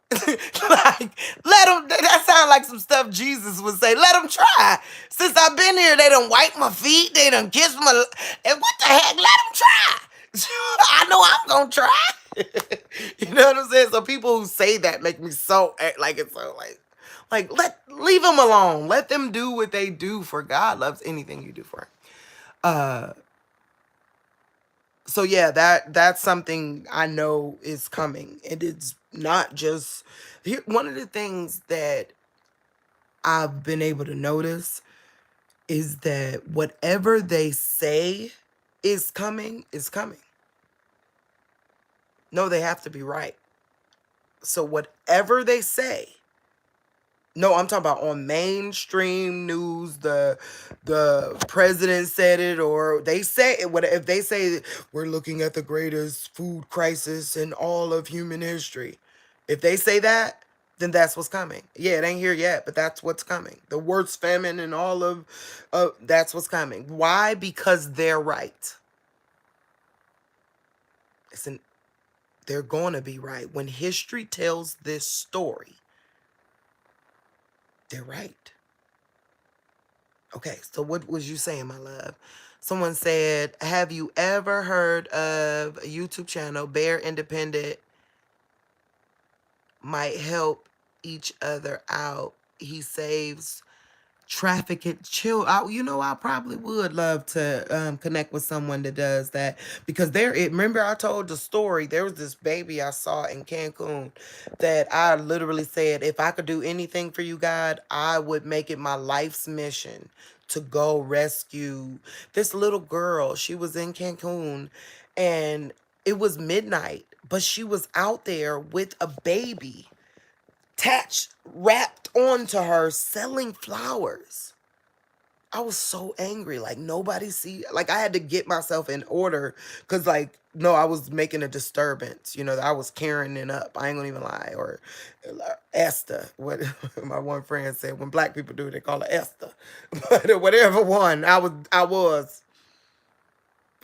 Speaker 1: Like, let them. That sounds like some stuff Jesus would say. Let them try. Since I've been here, they done wipe my feet. They done kiss my. And what the heck? Let them try. I know I'm gonna try. You know what I'm saying? So people who say that make me so like it's so leave them alone. Let them do what they do, for God loves anything you do for him. So yeah, that's something I know is coming. And it's not just here. One of the things that I've been able to notice is that whatever they say is coming is coming. No, they have to be right. So whatever they say, no, I'm talking about on mainstream news. The president said it, or they say it. What if they say we're looking at the greatest food crisis in all of human history? If they say that, then that's what's coming. Yeah, it ain't here yet, but that's what's coming. The worst famine and all of, that's what's coming. Why? Because they're right. It's an, they're gonna be right. When history tells this story, they're right. Okay, so what was you saying, my love? Someone said, have you ever heard of a YouTube channel, Bear Independent might help each other out? He saves trafficked children. I probably would love to connect with someone that does that, because remember I told the story, there was this baby I saw in Cancun that I literally said, if I could do anything for you, God, I would make it my life's mission to go rescue this little girl. She was in Cancun and it was midnight, but she was out there with a baby attached, wrapped onto her, selling flowers. I was so angry. Like, nobody like, I had to get myself in order because, like, no, I was making a disturbance. I was carrying it up. I ain't gonna even lie. Or Esther, what my one friend said, when black people do it, they call it Esther. But whatever one, I was,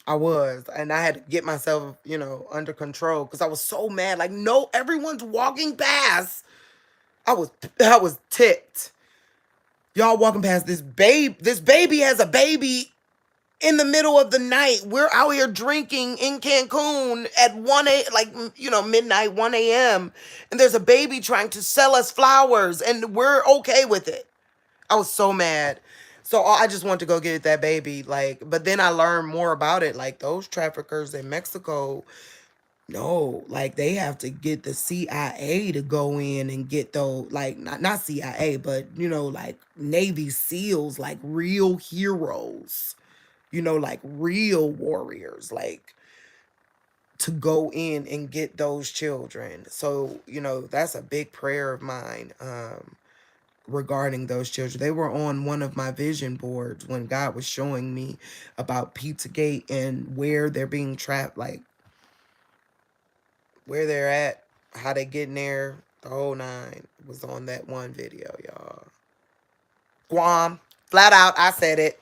Speaker 1: and I had to get myself, under control because I was so mad. Like, no, everyone's walking past. I was ticked. Y'all walking past this babe. This baby has a baby in the middle of the night. We're out here drinking in Cancun at midnight, 1 a.m. And there's a baby trying to sell us flowers and we're okay with it. I was so mad. So I just wanted to go get that baby. But then I learned more about it. Like, those traffickers in Mexico, no, like, they have to get the CIA to go in and get those, like, not CIA, but, like, Navy SEALs, like real heroes, like real warriors, like, to go in and get those children. So, that's a big prayer of mine, regarding those children. They were on one of my vision boards when God was showing me about Pizzagate and where they're being trapped, like, where they're at, how they getting there, the whole nine was on that one video, y'all. Guam, flat out, I said it.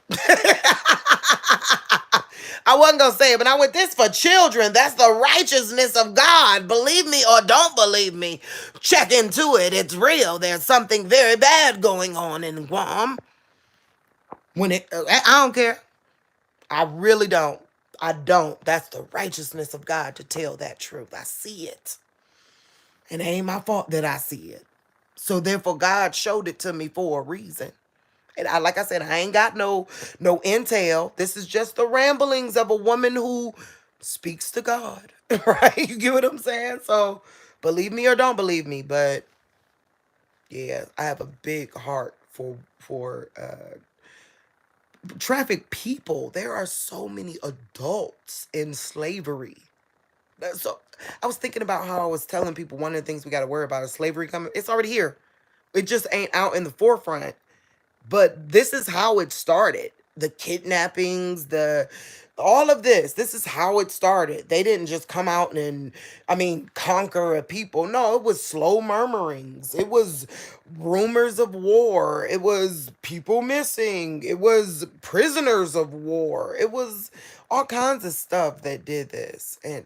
Speaker 1: I wasn't going to say it, but I went, this for children. That's the righteousness of God. Believe me or don't believe me. Check into it. It's real. There's something very bad going on in Guam. I don't care. I really don't. I don't. That's the righteousness of God to tell that truth. I see it. And it ain't my fault that I see it. So therefore, God showed it to me for a reason. And like I said, I ain't got no intel. This is just the ramblings of a woman who speaks to God. Right? You get what I'm saying? So believe me or don't believe me, but yeah, I have a big heart for trafficked people. There are so many adults in slavery. So I was thinking about how I was telling people one of the things we got to worry about is slavery coming. It's already here. It just ain't out in the forefront. But this is how it started. The kidnappings, all of this is how it started. They didn't just come out and, I mean, conquer a people. No, it was slow murmurings. It was rumors of war. It was people missing. It was prisoners of war. It was all kinds of stuff that did this. And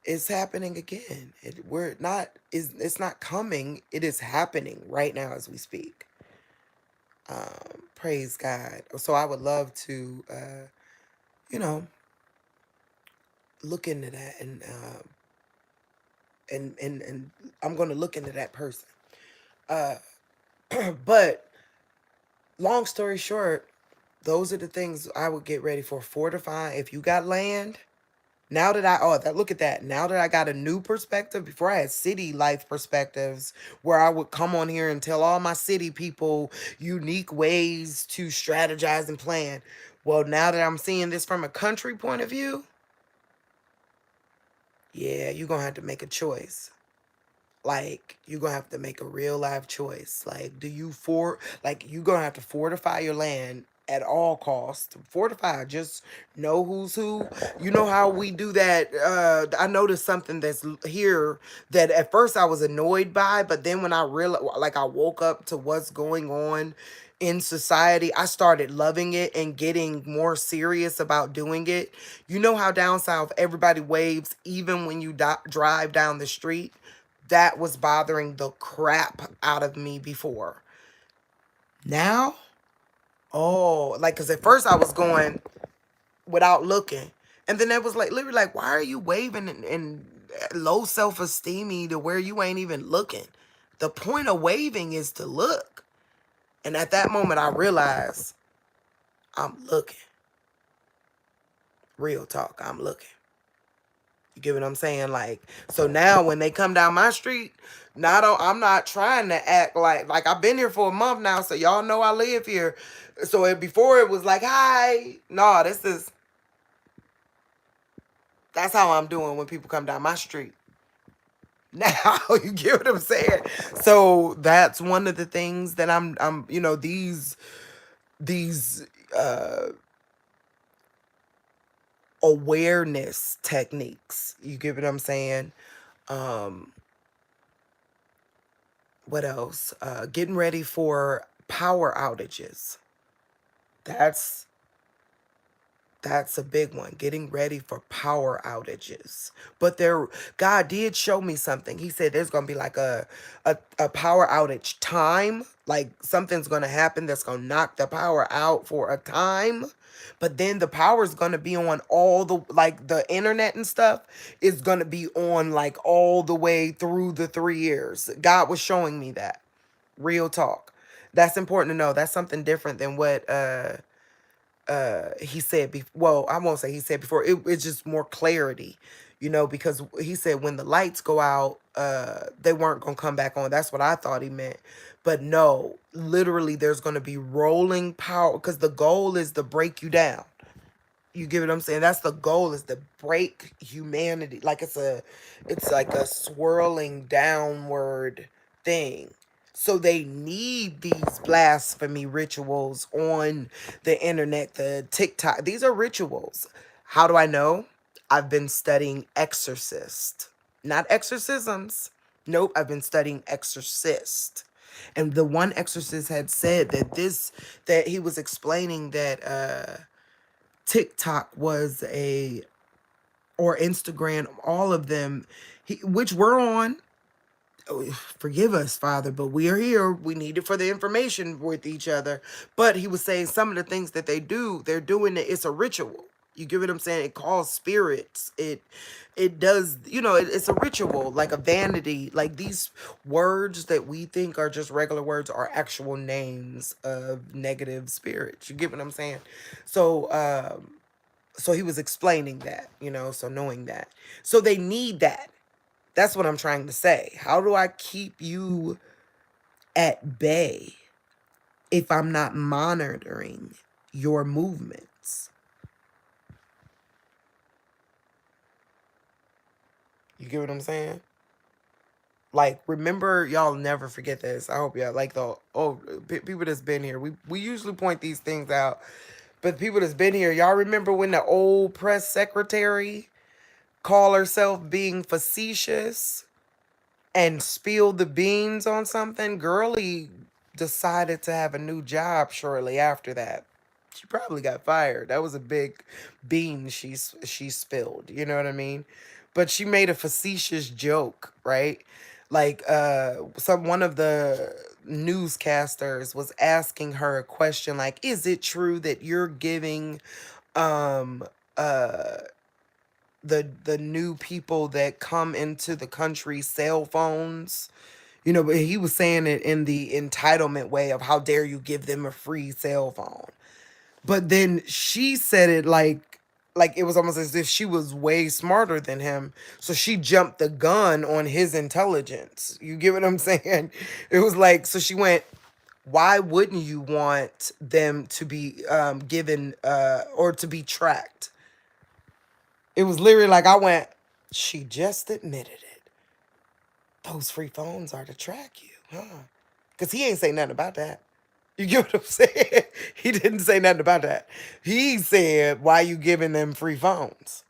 Speaker 1: it's happening again. It's not coming. It is happening right now as we speak. Praise God. So I would love to, you know, look into that, and I'm going to look into that person. But long story short, those are the things I would get ready for. Fortify. If you got land, now that look at that. Now that I got a new perspective, before I had city life perspectives where I would come on here and tell all my city people unique ways to strategize and plan. Well, now that I'm seeing this from a country point of view, yeah, you're going to have to make a choice. Like, you're going to have to make a real life choice. Like, you're going to have to fortify your land at all costs. Fortify, just know who's who. You know how we do that? I noticed something that's here that at first I was annoyed by, but then when I realized, like, I woke up to what's going on in society, I started loving it and getting more serious about doing it. You know how down south everybody waves even when you drive down the street? That was bothering the crap out of me before. Now, oh, like, because at first I was going without looking. And then it was like, literally, like, why are you waving and low self-esteem to where you ain't even looking? The point of waving is to look. And at that moment, I realized I'm looking. Real talk, I'm looking. You get what I'm saying? Like, so now when they come down my street, I'm not trying to act like I've been here for a month now, so y'all know I live here. So before it was like, hi. No, that's how I'm doing when people come down my street. Now, you get what I'm saying? So that's one of the things that I'm these awareness techniques. You get what I'm saying? What else? Getting ready for power outages. That's a big one. Getting ready for power outages. But God did show me something. He said there's gonna be like a power outage time. Like something's gonna happen that's gonna knock the power out for a time. But then the power is gonna be on all the internet and stuff is gonna be on like all the way through the 3 years. God was showing me that. Real talk. That's important to know. That's something different than what he said well, I won't say he said before. It's just more clarity, because he said when the lights go out, they weren't gonna come back on. That's what I thought he meant. But no, literally there's gonna be rolling power because the goal is to break you down. You get what I'm saying? That's the goal, is to break humanity. Like it's like a swirling downward thing. So they need these blasphemy rituals on the internet, the TikTok. These are rituals. How do I know? I've been studying exorcist, not exorcisms. Nope, I've been studying exorcist. And the one exorcist had said that he was explaining that TikTok was or Instagram, all of them, which we're on. Forgive us, Father, but we are here. We need it for the information with each other. But he was saying some of the things that they're doing it. It's a ritual. You get what I'm saying? It calls spirits. It does, it's a ritual, like a vanity. Like these words that we think are just regular words are actual names of negative spirits. You get what I'm saying? So, so he was explaining that, so knowing that. So they need that. That's what I'm trying to say. How do I keep you at bay if I'm not monitoring your movements? You get what I'm saying? Like, remember, y'all never forget this. I hope y'all like people that's been here. We usually point these things out, but people that's been here, y'all remember when the old press secretary called herself being facetious and spilled the beans on something? Girlie decided to have a new job shortly after that. She probably got fired. That was a big bean she spilled. You know what I mean? But she made a facetious joke, right? Like one of the newscasters was asking her a question like, is it true that you're giving um uh the new people that come into the country cell phones? But he was saying it in the entitlement way of, how dare you give them a free cell phone? But then she said it like it was almost as if she was way smarter than him. So she jumped the gun on his intelligence. You get what I'm saying? It was like, so she went, why wouldn't you want them to be given or to be tracked? It was literally like, I went, she just admitted it. Those free phones are to track you, huh? Because he ain't say nothing about that. You get what I'm saying? He didn't say nothing about that. He said, why you giving them free phones?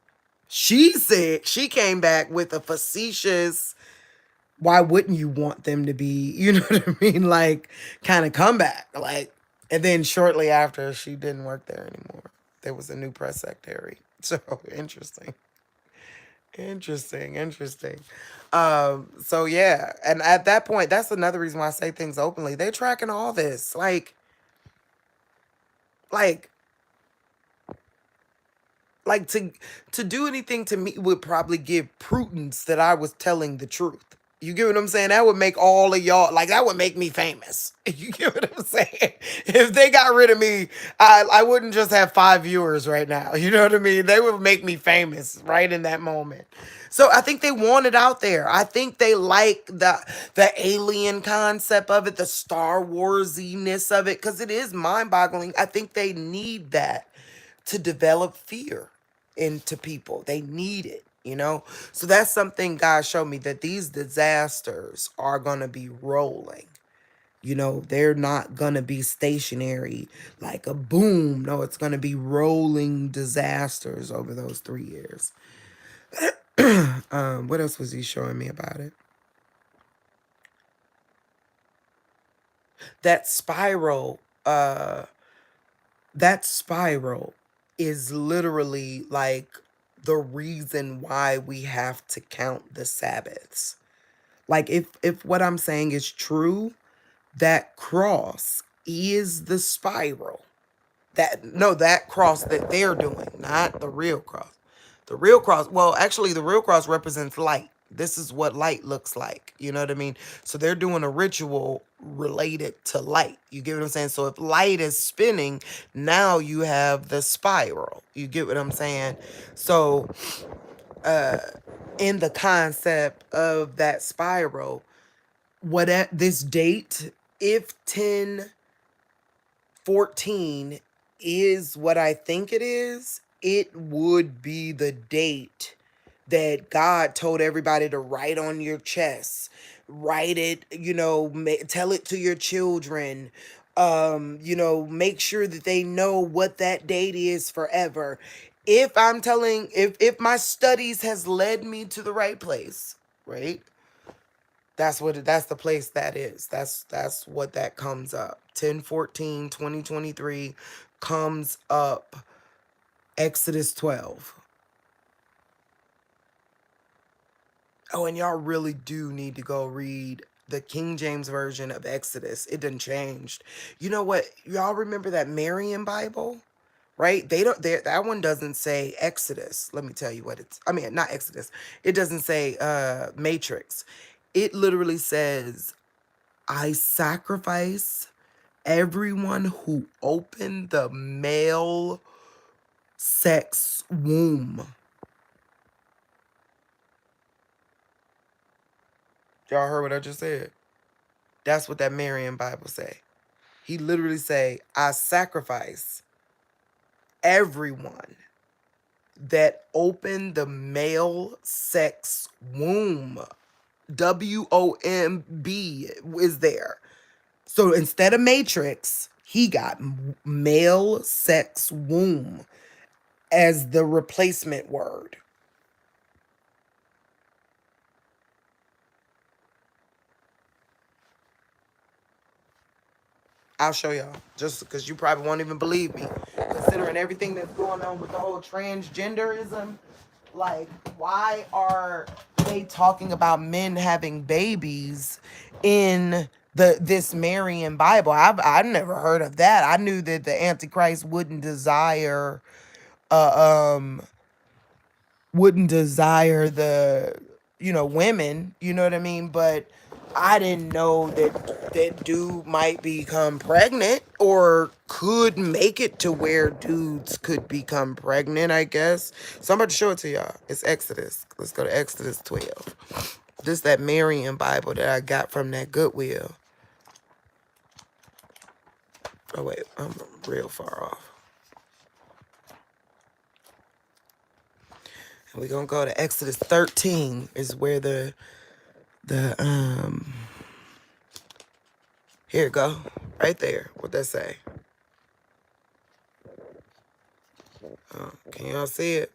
Speaker 1: She said, she came back with a facetious, why wouldn't you want them to be, you know what I mean? Like, kind of comeback. Like, and then shortly after, she didn't work there anymore. There was a new press secretary. So, interesting. Interesting. So yeah, and at that point, that's another reason why I say things openly. They're tracking all this. Like, like to do anything to me would probably give prudence that I was telling the truth. You get what I'm saying? That would make all of y'all, like, that would make me famous. You get what I'm saying? If they got rid of me, I wouldn't just have 5 viewers right now. You know what I mean? They would make me famous right in that moment. So I think they want it out there. I think they like the alien concept of it, the Star Warsiness of it, because it is mind-boggling. I think they need that to develop fear into people. They need it. So that's something God showed me, that these disasters are going to be rolling. They're not going to be stationary like a boom. No, it's going to be rolling disasters over those 3 years. What else was he showing me about it? That spiral, that spiral is literally like the reason why we have to count the Sabbaths. Like, if what I'm saying is true, that cross is the spiral. That cross that they're doing, not the real cross. The real cross, well, actually, the real cross represents light. This is what light looks like. You know what I mean? So they're doing a ritual related to light. You get what I'm saying? So if light is spinning, now you have the spiral. You get what I'm saying? So in the concept of that spiral, what at this date, if 1014 is what I think it is, it would be the date that God told everybody to write on your chest. Write it, tell it to your children. Make sure that they know what that date is forever. If my studies has led me to the right place, right? That's the place that is. That's what that comes up. 10/14/2023 comes up Exodus 12. Oh, and y'all really do need to go read the King James Version of Exodus. It done changed. You know what? Y'all remember that Marian Bible? Right? That one doesn't say Exodus. Let me tell you what it's, I mean, not Exodus. It doesn't say Matrix. It literally says, I sacrifice everyone who opened the male sex womb. Y'all heard what I just said? That's what that Marian Bible say. He literally say, I sacrifice everyone that opened the male sex womb. WOMB is there. So instead of matrix, he got male sex womb as the replacement word. I'll show y'all, just because you probably won't even believe me. Considering everything that's going on with the whole transgenderism, like, why are they talking about men having babies in this Marian Bible? I've never heard of that. I knew that the Antichrist wouldn't desire the, women, you know what I mean? But I didn't know that dude might become pregnant or could make it to where dudes could become pregnant, I guess. So I'm about to show it to y'all. It's Exodus. Let's go to Exodus 12. This is that Marian Bible that I got from that Goodwill. Oh wait, I'm real far off. And we're gonna go to Exodus 13 is where the here it go. Right there. What that say? Can y'all see it?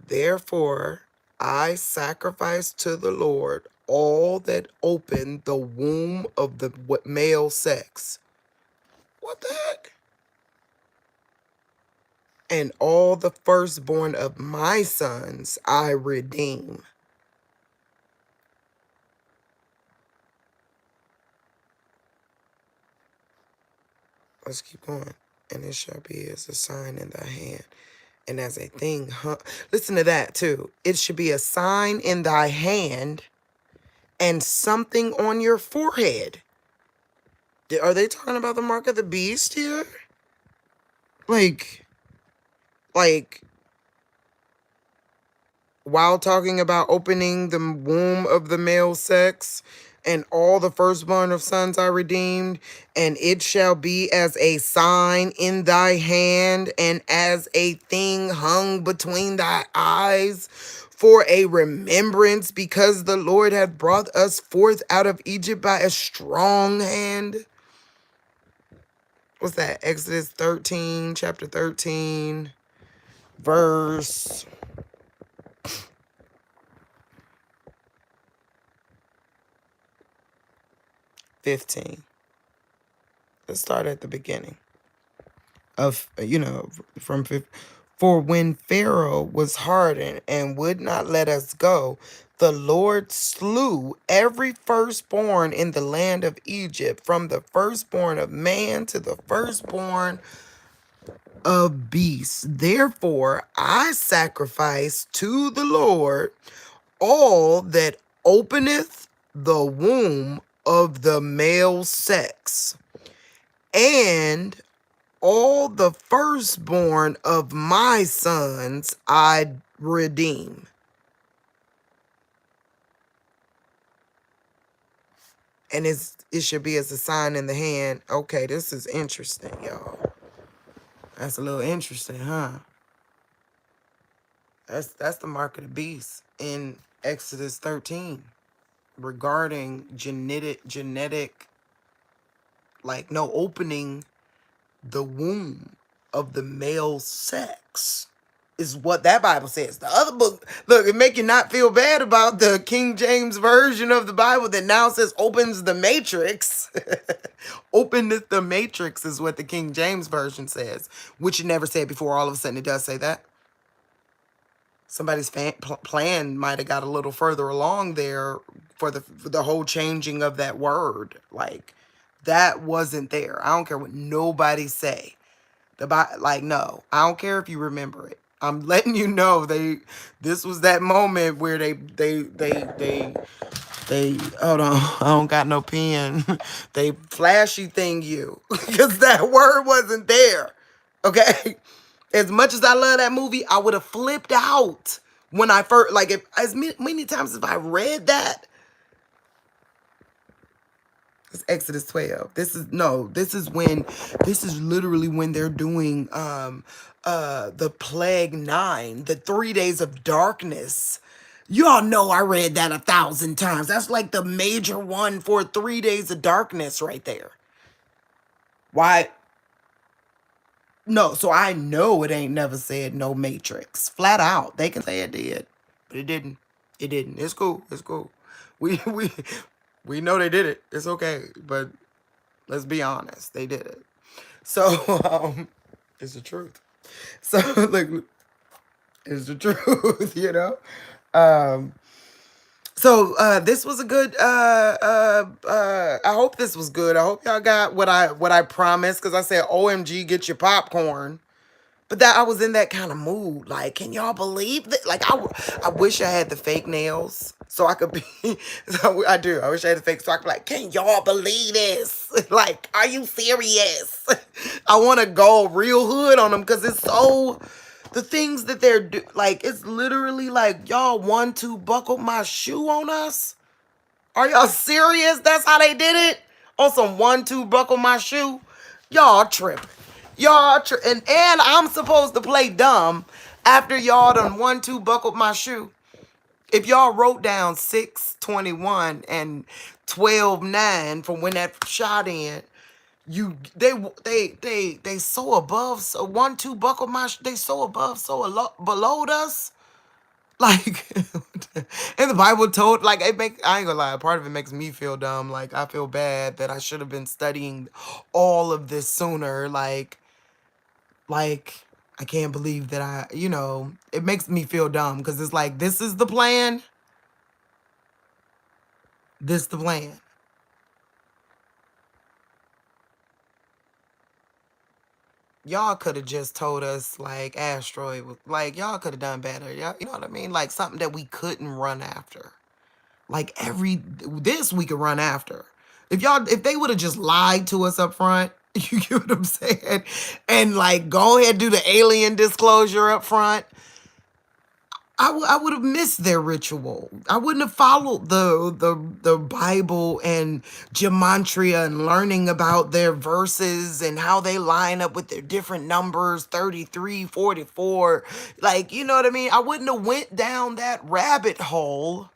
Speaker 1: Therefore, I sacrifice to the Lord all that open the womb of the male sex. What the heck? And all the firstborn of my sons I redeem. Let's keep going. And it shall be as a sign in thy hand. And as a thing, listen to that too. It should be a sign in thy hand and something on your forehead. Are they talking about the mark of the beast here? Like, while talking about opening the womb of the male sex and all the firstborn of sons I redeemed, and it shall be as a sign in thy hand and as a thing hung between thy eyes for a remembrance, because the Lord hath brought us forth out of Egypt by a strong hand. What's that? Exodus 13, chapter 13, verse 15. Let's start at the beginning of, from 15. For when Pharaoh was hardened and would not let us go, the Lord slew every firstborn in the land of Egypt, from the firstborn of man to the firstborn of beasts. Therefore, I sacrifice to the Lord all that openeth the womb of the male sex, and all the firstborn of my sons I redeem. And it should be as a sign in the hand. Okay, this is interesting, y'all. That's a little interesting, huh? That's the mark of the beast in Exodus 13 regarding genetic, like, no, opening the womb of the male sex. is what that Bible says. The other book, look, it make you not feel bad about the King James version of the Bible that now says opens the matrix. Openeth the matrix is what the King James version says, which it never said before. All of a sudden it does say that. Somebody's plan might have got a little further along there for the whole changing of that word. Like, that wasn't there. I don't care what nobody say. Like, no, I don't care if you remember it. I'm letting you know this was that moment where they hold on, I don't got no pen. They flashy thing you because that word wasn't there. Okay, as much as I love that movie, I would have flipped out when I first, like, if as many times as I read that. It's Exodus 12. This is literally when they're doing the plague 9, the 3 days of darkness. Y'all know I read that 1,000 times. That's like the major one for 3 days of darkness right there. Why? No, so I know it ain't never said no matrix. Flat out. They can say it did, but it didn't. It didn't. It's cool. It's cool. We we we know they did it. It's okay. But let's be honest, they did it. So it's the truth. So like, it's the truth, you know. Um, so this was a good. I hope this was good. I hope y'all got what I promised, because I said, "OMG, get your popcorn." But that I was in that kind of mood. Like, can y'all believe that? Like, I wish I had the fake nails so I could be. So I do. I wish I had the fake, so I could be like, can y'all believe this? Like, are you serious? I want to go real hood on them because it's so. The things that they're like, it's literally like, y'all 1-2 buckled my shoe on us. Are y'all serious? That's how they did it? On some 1-2 buckle my shoe? Y'all tripping. And I'm supposed to play dumb after y'all done 1-2 buckled my shoe. If y'all wrote down 6:21 and 12:9 from when that shot in, they so above, so 1-2 buckle my they so above, so below us. Like, and the Bible told, like, I ain't gonna lie, part of it makes me feel dumb. Like, I feel bad that I should have been studying all of this sooner. Like, I can't believe that it makes me feel dumb because it's like, this is the plan. This the plan. Y'all could have just told us, like, asteroid was, like, y'all could have done better. Y'all, you know what I mean? Like, something that we couldn't run after. Like, this we could run after. If they would have just lied to us up front, you get what I'm saying? And, like, go ahead and do the alien disclosure up front, I would have missed their ritual. I wouldn't have followed the Bible and gematria and learning about their verses and how they line up with their different numbers, 33, 44. Like, you know what I mean? I wouldn't have went down that rabbit hole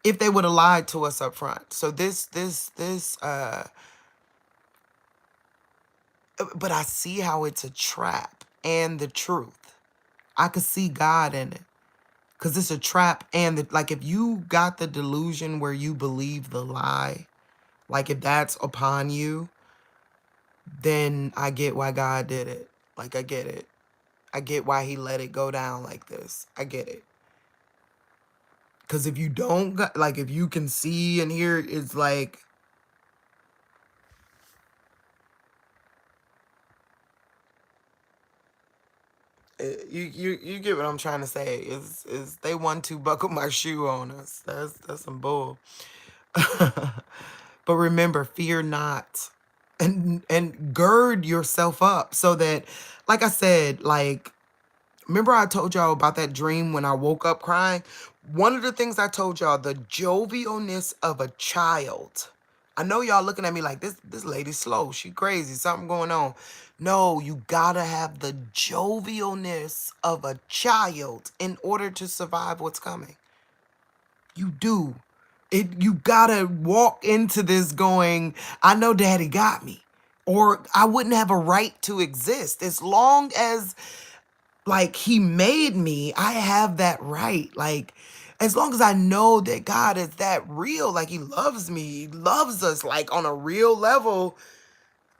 Speaker 1: if they would have lied to us up front. So but I see how it's a trap and the truth. I could see God in it. Because it's a trap, and like, if you got the delusion where you believe the lie, like, if that's upon you, then I get why God did it. Like, I get it. I get why he let it go down like this. I get it. Because if you don't, like, if you can see and hear, it's like, you get what I'm trying to say. Is they 1-2 buckle my shoe on us. That's some bull. But remember, fear not, and gird yourself up so that, like I said, like, remember I told y'all about that dream when I woke up crying? One of the things I told y'all, the jovialness of a child. I know y'all looking at me like, this lady's slow. She crazy. Something going on. No, you gotta have the jovialness of a child in order to survive what's coming. You do. You gotta walk into this going, I know daddy got me. Or I wouldn't have a right to exist. As long as like, he made me, I have that right. Like, as long as I know that God is that real, like, he loves me, he loves us, like, on a real level,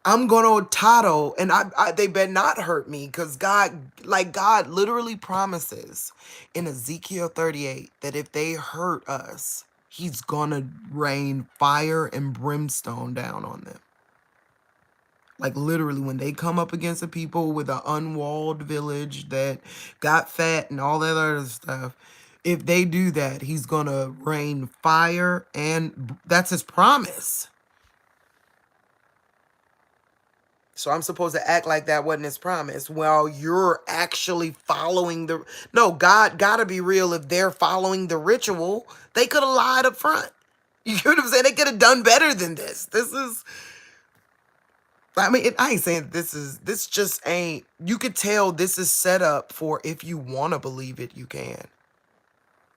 Speaker 1: I'm gonna tato, and they better not hurt me, because God literally promises in Ezekiel 38 that if they hurt us, he's gonna rain fire and brimstone down on them. Like, literally, when they come up against the people with an unwalled village that got fat and all that other stuff, if they do that, he's gonna rain fire, and that's his promise. So I'm supposed to act like that wasn't his promise. Well, you're actually following the... No, God gotta be real. If they're following the ritual, they could have lied up front. You get what I'm saying? They could have done better than this. This is... I mean, I ain't saying this just ain't... You could tell this is set up for, if you want to believe it, you can.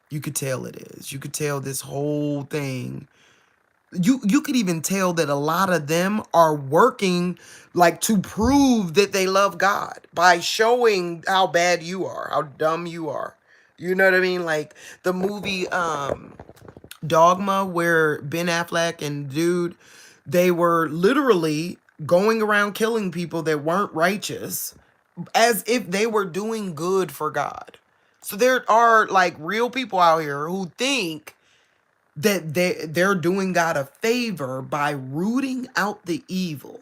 Speaker 1: You could tell it is. You could tell this whole thing... You could even tell that a lot of them are working, like, to prove that they love God by showing how bad you are, how dumb you are. You know what I mean? Like the movie Dogma, where Ben Affleck and dude, they were literally going around killing people that weren't righteous as if they were doing good for God. So there are, like, real people out here who think that they're doing God a favor by rooting out the evil.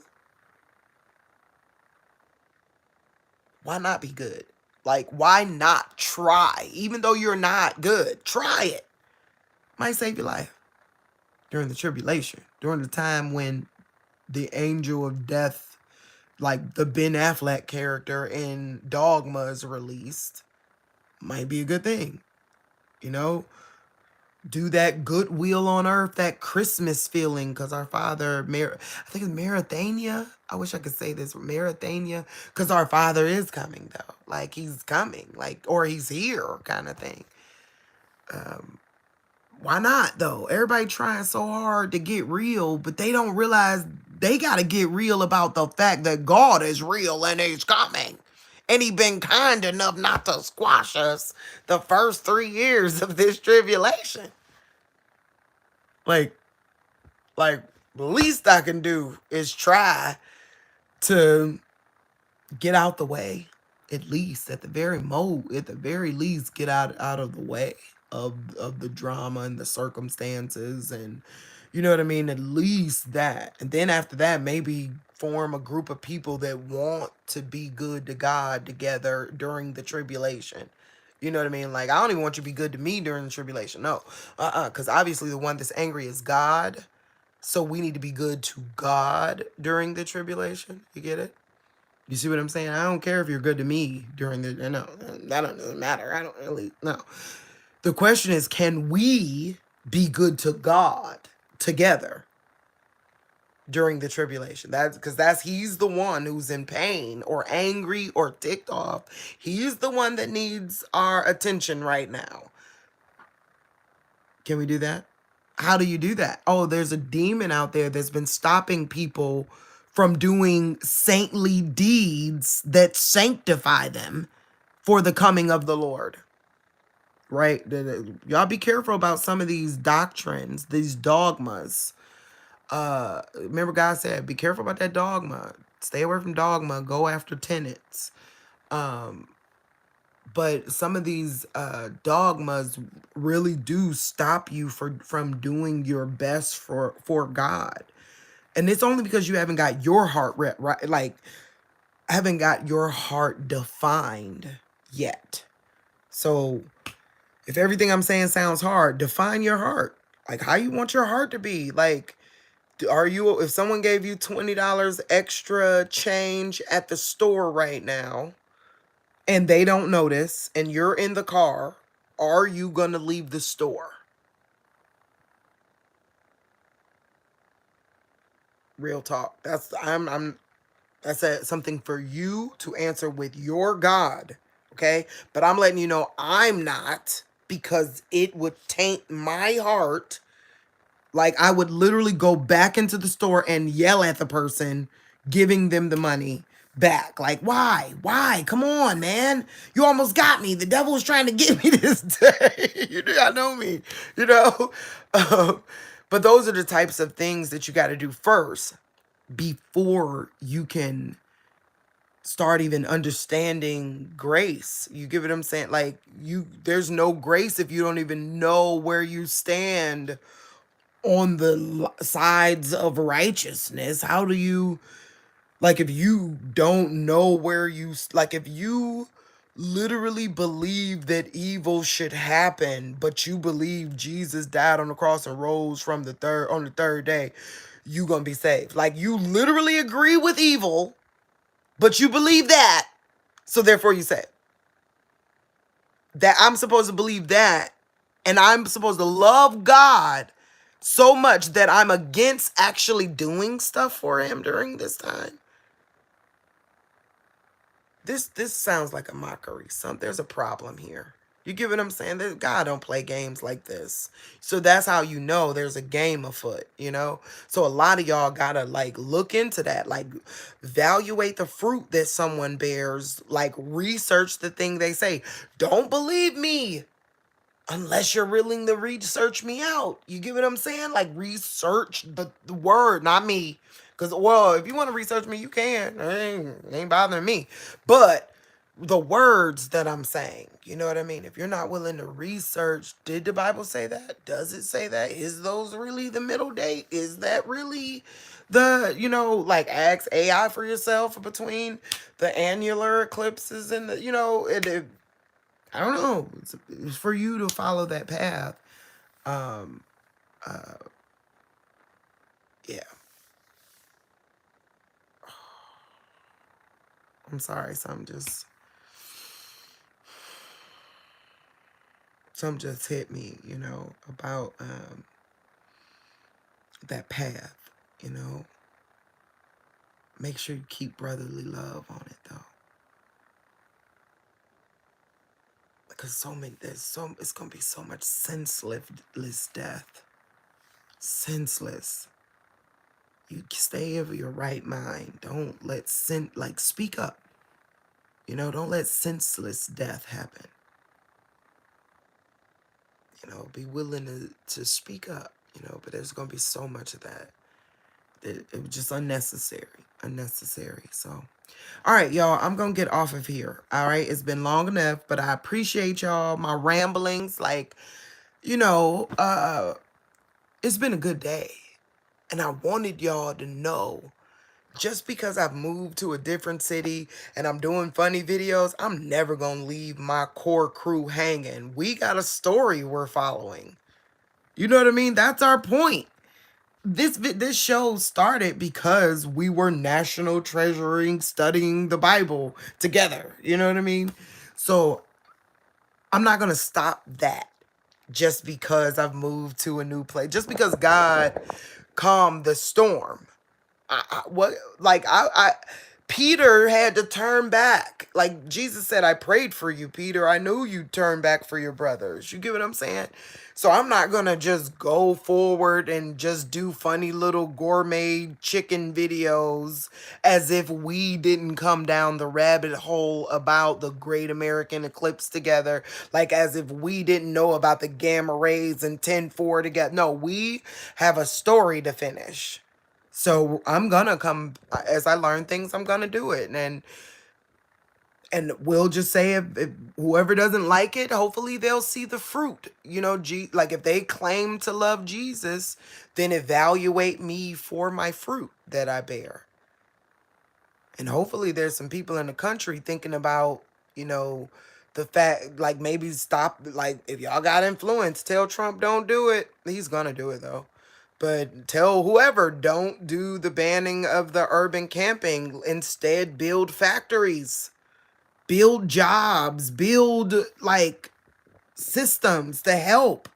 Speaker 1: Why not be good? Like, why not try? Even though you're not good, try it. Might save your life. During the tribulation, during the time when the angel of death, like the Ben Affleck character in Dogma, is released, might be a good thing. You know? Do that goodwill on earth, that Christmas feeling, because our Father, I think it's Marathania. I wish I could say this, Marathania, because our Father is coming, though. Like, he's coming, like, or he's here, kind of thing. Why not, though? Everybody trying so hard to get real, but they don't realize they got to get real about the fact that God is real and he's coming. And he been kind enough not to squash us the first 3 years of this tribulation. Like, the least I can do is try to get out the way. At least, at the very least, get out of the way of the drama and the circumstances, and you know what I mean? At least that. And then after that, maybe form a group of people that want to be good to God together during the tribulation. You know what I mean? Like, I don't even want you to be good to me during the tribulation. No. Because obviously the one that's angry is God. So we need to be good to God during the tribulation. You get it? You see what I'm saying? I don't care if you're good to me during the... No, that doesn't matter. I don't really... No. The question is, can we be good to God together during the tribulation? He's the one who's in pain or angry or ticked off. He's the one that needs our attention right now. Can we do that? How do you do that? Oh, there's a demon out there that's been stopping people from doing saintly deeds that sanctify them for the coming of the Lord. Right? Y'all be careful about some of these doctrines, these dogmas. Remember God said, be careful about that dogma. Stay away from dogma. Go after tenets. But some of these dogmas really do stop you from doing your best for God. And it's only because you haven't got your heart right, like, haven't got your heart defined yet. So if everything I'm saying sounds hard, define your heart. Like, how you want your heart to be. Like, if someone gave you $20 extra change at the store right now, and they don't notice, and you're in the car, are you going to leave the store? Real talk. That's something for you to answer with your God, okay? But I'm letting you know I'm not, because it would taint my heart. Like, I would literally go back into the store and yell at the person giving them the money back. Like, why? Why? Come on, man. You almost got me. The devil was trying to get me this day. You know me, you know? Um, but those are the types of things that you got to do first before you can start even understanding grace. You get what I'm saying? Like, there's no grace if you don't even know where you stand on the sides of righteousness. How do you, like, if you don't know where you, like, if you literally believe that evil should happen, but you believe Jesus died on the cross and rose from on the third day, you gonna be saved. Like, you literally agree with evil, but you believe that, so therefore you say that I'm supposed to believe that, and I'm supposed to love God so much that I'm against actually doing stuff for him during this time. This sounds like a mockery. There's a problem here. You get what I'm saying? God don't play games like this. So that's how you know there's a game afoot, you know? So a lot of y'all gotta like look into that. Like evaluate the fruit that someone bears. Like research the thing they say. Don't believe me unless you're willing to research me out. You get what I'm saying? Like research the word, not me. Because, well, if you want to research me, you can. It ain't bothering me. But the words that I'm saying, you know what I mean? If you're not willing to research, did the Bible say that? Does it say that? Is those really the middle date? Is that really the, you know, like ask AI for yourself between the annular eclipses and the, you know, I don't know. It's for you to follow that path. Um, yeah. I'm sorry. Some just hit me, you know, about that path, you know. Make sure you keep brotherly love on it though. Because it's gonna be so much senseless death. Senseless. You stay of your right mind. Don't let speak up. You know, don't let senseless death happen. You know, be willing to speak up, you know, but there's going to be so much of that. It was just unnecessary. So, all right, y'all, I'm going to get off of here. All right. It's been long enough, but I appreciate y'all, my ramblings. Like, you know, it's been a good day. And I wanted y'all to know, just because I've moved to a different city and I'm doing funny videos, I'm never going to leave my core crew hanging. We got a story we're following. You know what I mean? That's our point. This show started because we were national treasuring, studying the Bible together. You know what I mean? So I'm not going to stop that just because I've moved to a new place. Just because God calmed the storm. Peter had to turn back. Like Jesus said, I prayed for you, Peter. I knew you'd turn back for your brothers. You get what I'm saying? So I'm not gonna just go forward and just do funny little gourmet chicken videos as if we didn't come down the rabbit hole about the Great American Eclipse together, like as if we didn't know about the gamma rays and 10-4 together. No, we have a story to finish. So I'm gonna come as I learn things. I'm gonna do it, and we'll just say if whoever doesn't like it, hopefully they'll see the fruit. You know, like if they claim to love Jesus, then evaluate me for my fruit that I bear. And hopefully there's some people in the country thinking about, you know, the fact, like maybe stop, like if y'all got influence, tell Trump don't do it. He's gonna do it though. But tell whoever, don't do the banning of the urban camping. Instead, build factories, build jobs, build like systems to help.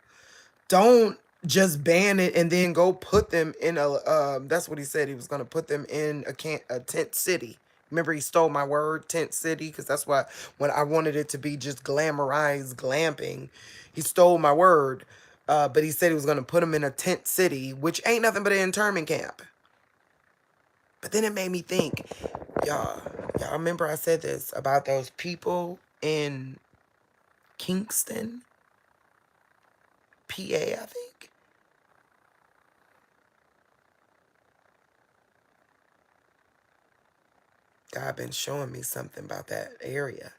Speaker 1: Don't just ban it and then go put them in that's what he said. He was going to put them in a tent city. Remember, he stole my word, tent city, because that's why when I wanted it to be just glamorized glamping, he stole my word. But he said he was going to put them in a tent city, which ain't nothing but an internment camp. But then it made me think, y'all remember I said this about those people in Kingston, PA, I think. God been showing me something about that area.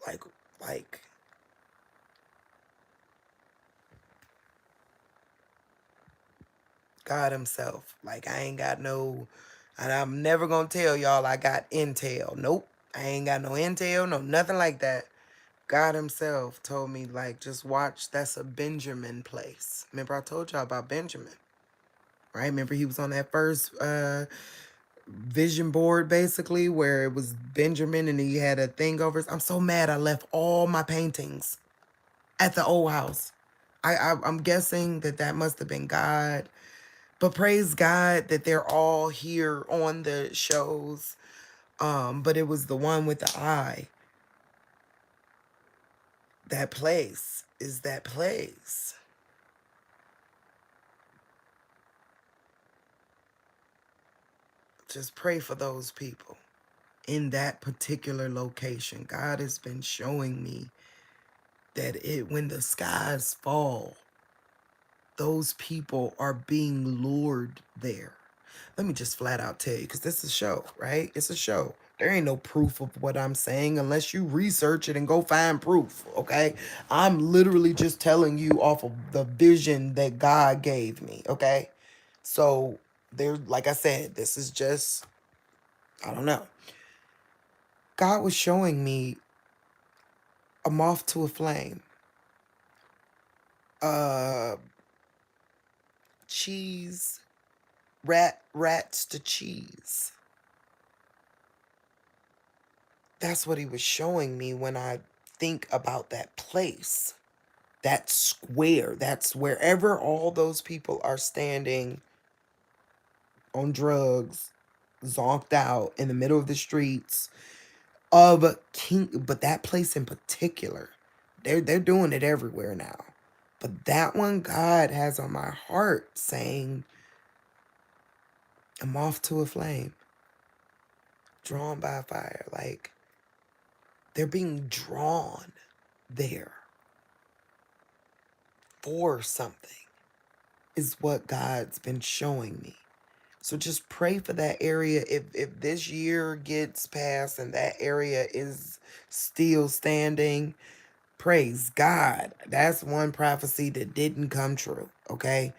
Speaker 1: Like, like God himself. Like, I ain't got no, and I'm never gonna tell y'all I got intel. Nope. I ain't got no intel, no nothing like that. God himself told me, like, just watch, that's a Benjamin place. Remember I told y'all about Benjamin, right? Remember he was on that first vision board, basically, where it was Benjamin and he had a thing over. I'm so mad I left all my paintings at the old house. I'm guessing that that must have been God. But praise God that they're all here on the shows. But it was the one with the eye. That place is that place. Just pray for those people in that particular location. God has been showing me that when the skies fall, those people are being lured there. Let me just flat out tell you, because this is a show, right? It's a show. There ain't no proof of what I'm saying unless you research it and go find proof, okay? I'm literally just telling you off of the vision that God gave me, okay? So, there, like I said, this is just, I don't know. God was showing me a moth to a flame, uh, cheese, rats to cheese. That's what he was showing me when I think about that place, that square. That's wherever all those people are standing on drugs, zonked out in the middle of the streets of King. But that place in particular, they're doing it everywhere now. But that one, God has on my heart saying, I'm off to a flame, drawn by fire. Like, they're being drawn there for something, is what God's been showing me. So just pray for that area. If this year gets past and that area is still standing, praise God. That's one prophecy that didn't come true, okay?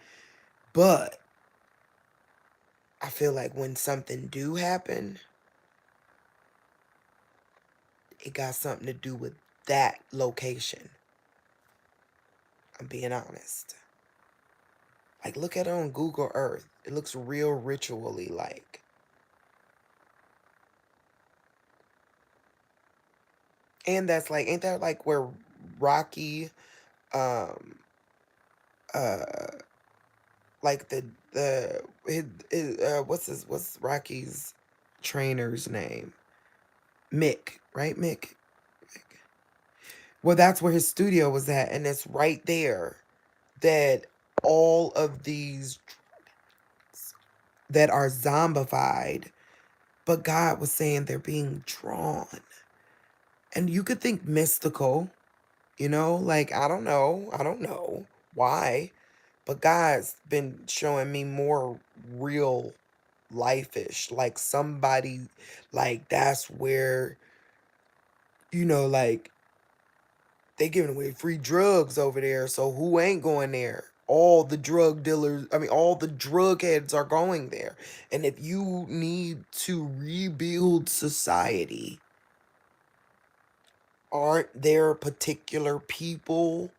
Speaker 1: But I feel like when something do happen, it got something to do with that location. I'm being honest. Like, look at it on Google Earth. It looks real ritually like. And that's like, ain't that like where Rocky, um, uh, like what's Rocky's trainer's name? Mick, right? Mick. Well, that's where his studio was at, and it's right there that all of these that are zombified, but God was saying they're being drawn. And you could think mystical, like I don't know why, but God's been showing me more real life-ish, like somebody, like that's where, like they giving away free drugs over there, so who ain't going there? All the drug dealers, I mean, all the drug heads are going there. And if you need to rebuild society, aren't there particular people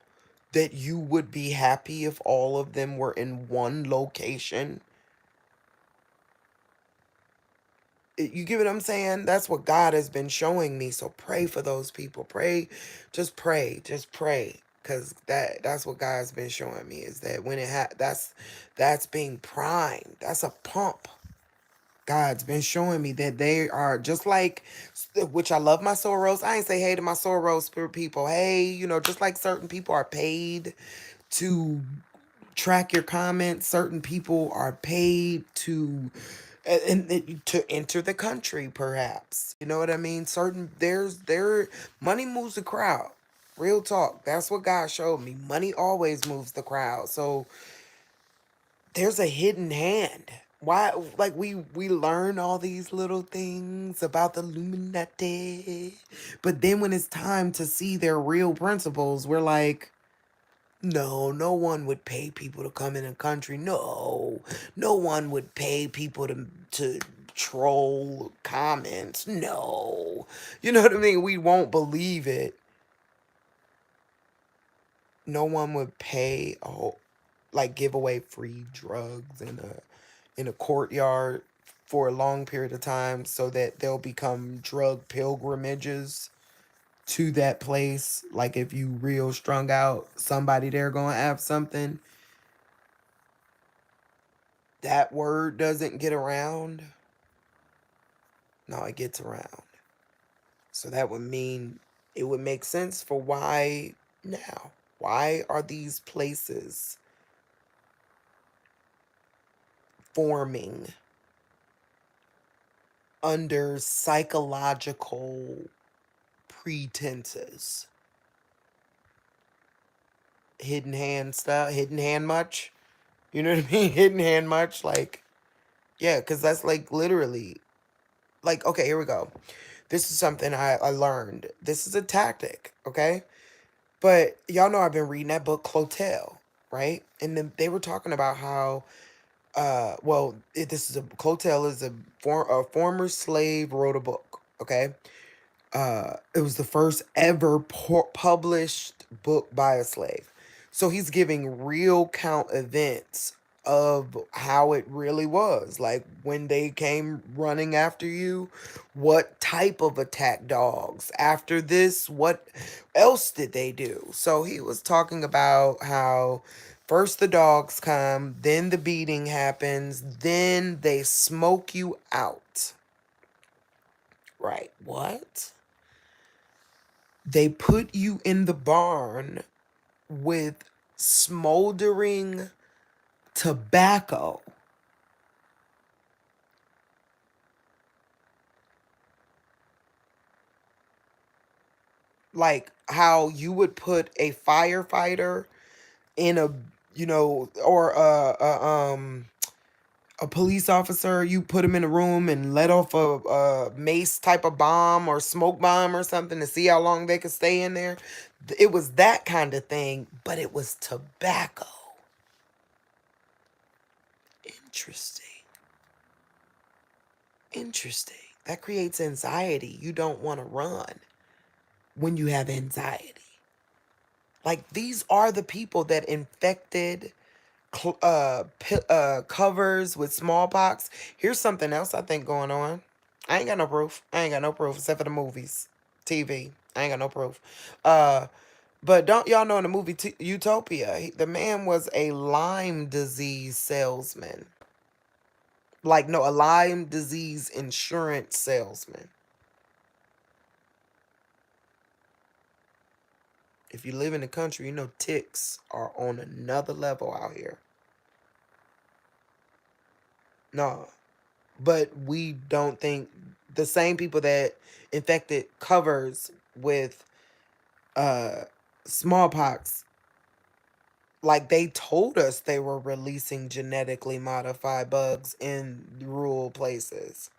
Speaker 1: that you would be happy if all of them were in one location? You get what I'm saying? That's what God has been showing me. So pray for those people. Pray, just pray. Cause that's what God's been showing me, is that when that's being primed. That's a pump. God's been showing me that they are just like, which I love my Soros. I ain't say hey to my Soros people. Hey, just like certain people are paid to track your comments. Certain people are paid to to enter the country, perhaps. You know what I mean? Certain there's there money moves the crowd. Real talk. That's what God showed me. Money always moves the crowd. So there's a hidden hand. Why, like, we learn all these little things about the Illuminati, but then when it's time to see their real principles, we're like, no, no one would pay people to come in a country. No, no one would pay people to troll comments. No, you know what I mean. We won't believe it. No one would pay like give away free drugs in a courtyard for a long period of time so that they'll become drug pilgrimages to that place. Like if you real strung out, somebody there gonna have something. That word doesn't get around. No, it gets around. So that would mean it would make sense for why now. Why are these places forming under psychological pretenses? Hidden hand stuff, hidden hand much? You know what I mean? Hidden hand much? Like, yeah, because that's like literally, like, okay, here we go. This is something I learned. This is a tactic, okay? But y'all know I've been reading that book, Clotel, right? And then they were talking about how, this is Clotel is a former slave wrote a book, okay? It was the first ever published book by a slave. So he's giving real count events of how it really was. Like when they came running after you, what type of attack dogs? After this, what else did they do? So he was talking about how first the dogs come, then the beating happens, then they smoke you out. Right. What? They put you in the barn with smoldering tobacco. Like how you would put a firefighter in a, or a police officer, you put him in a room and let off a mace type of bomb or smoke bomb or something to see how long they could stay in there. It was that kind of thing, but it was tobacco. Interesting. Interesting. That creates anxiety. You don't want to run when you have anxiety. Like these are the people that infected covers with smallpox. Here's something else I think going on. I ain't got no proof. I ain't got no proof except for the movies, TV. I ain't got no proof. Uh, but don't y'all know in the movie Utopia, the man was a Lyme disease salesman. Like no, a Lyme disease insurance salesman. If you live in the country, you know ticks are on another level out here. No, but we don't think the same people that infected covers with uh smallpox, like they told us they were releasing genetically modified bugs in rural places.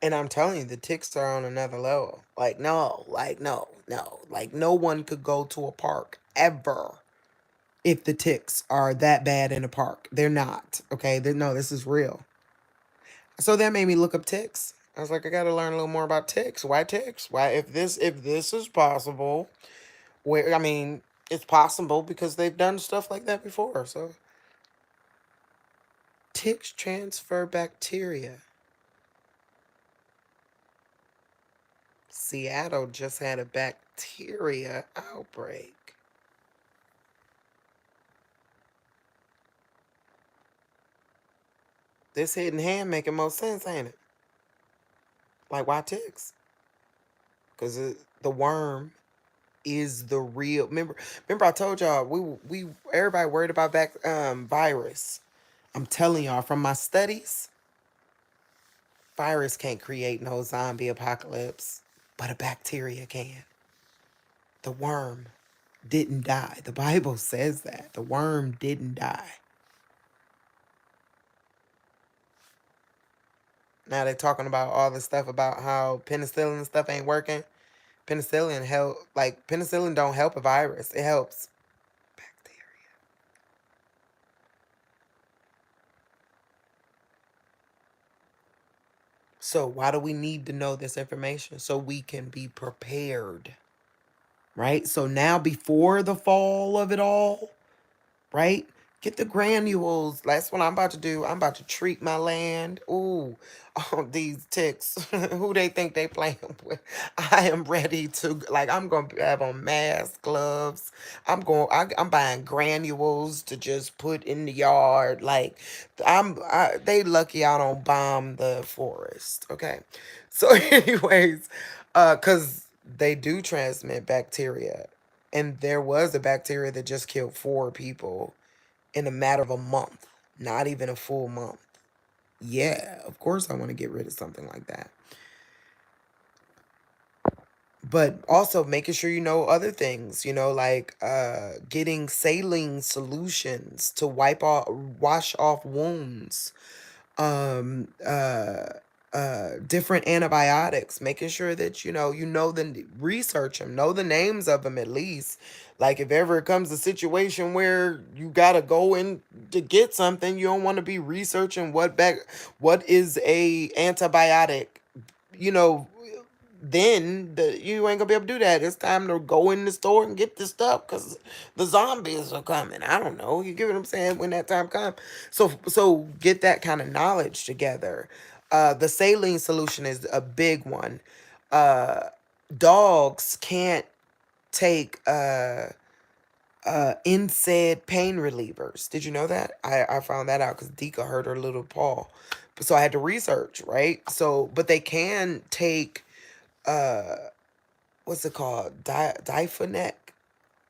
Speaker 1: And I'm telling you, the ticks are on another level. Like, no, like, no, no. Like, no one could go to a park ever if the ticks are that bad in a park. They're not. Okay. No, this is real. So that made me look up ticks. I was like, I gotta learn a little more about ticks. Why ticks? Why if this is possible, where I mean, it's possible because they've done stuff like that before. So ticks transfer bacteria. Seattle just had a bacteria outbreak. This hidden hand making more sense, ain't it? Like why ticks? Because the worm is the real. Remember I told y'all we everybody worried about virus. I'm telling y'all from my studies, virus can't create no zombie apocalypse, but a bacteria can. The worm didn't die. The Bible says that. The worm didn't die. Now they're talking about all this stuff about how penicillin and stuff ain't working. Penicillin don't help a virus. It helps bacteria. So why do we need to know this information? So we can be prepared. Right? So now before the fall of it all, right? Get the granules. That's what I'm about to do. I'm about to treat my land. Ooh, oh, these ticks. Who they think they playing with? I am ready to, like, I'm going to have on mask, gloves. I'm buying granules to just put in the yard. Like, they lucky I don't bomb the forest. Okay. So anyways, cause they do transmit bacteria, and there was a bacteria that just killed 4 people in a matter of a month, not even a full month. Yeah, of course I want to get rid of something like that. But also making sure you know other things, like getting saline solutions to wash off wounds, um uh different antibiotics, making sure that research them, know the names of them at least. Like if ever it comes a situation where you gotta go in to get something, you don't want to be researching what is a antibiotic, you know then you ain't gonna be able to do that. It's time to go in the store and get this stuff because the zombies are coming. I don't know. You get what I'm saying? When that time comes, so get that kind of knowledge together. The saline solution is a big one. Uh, Dogs can't take NSAID pain relievers. Did you know that? I found that out because Dika hurt her little paw, so I had to research, right? So, but they can take uh what's it called, Diphonet,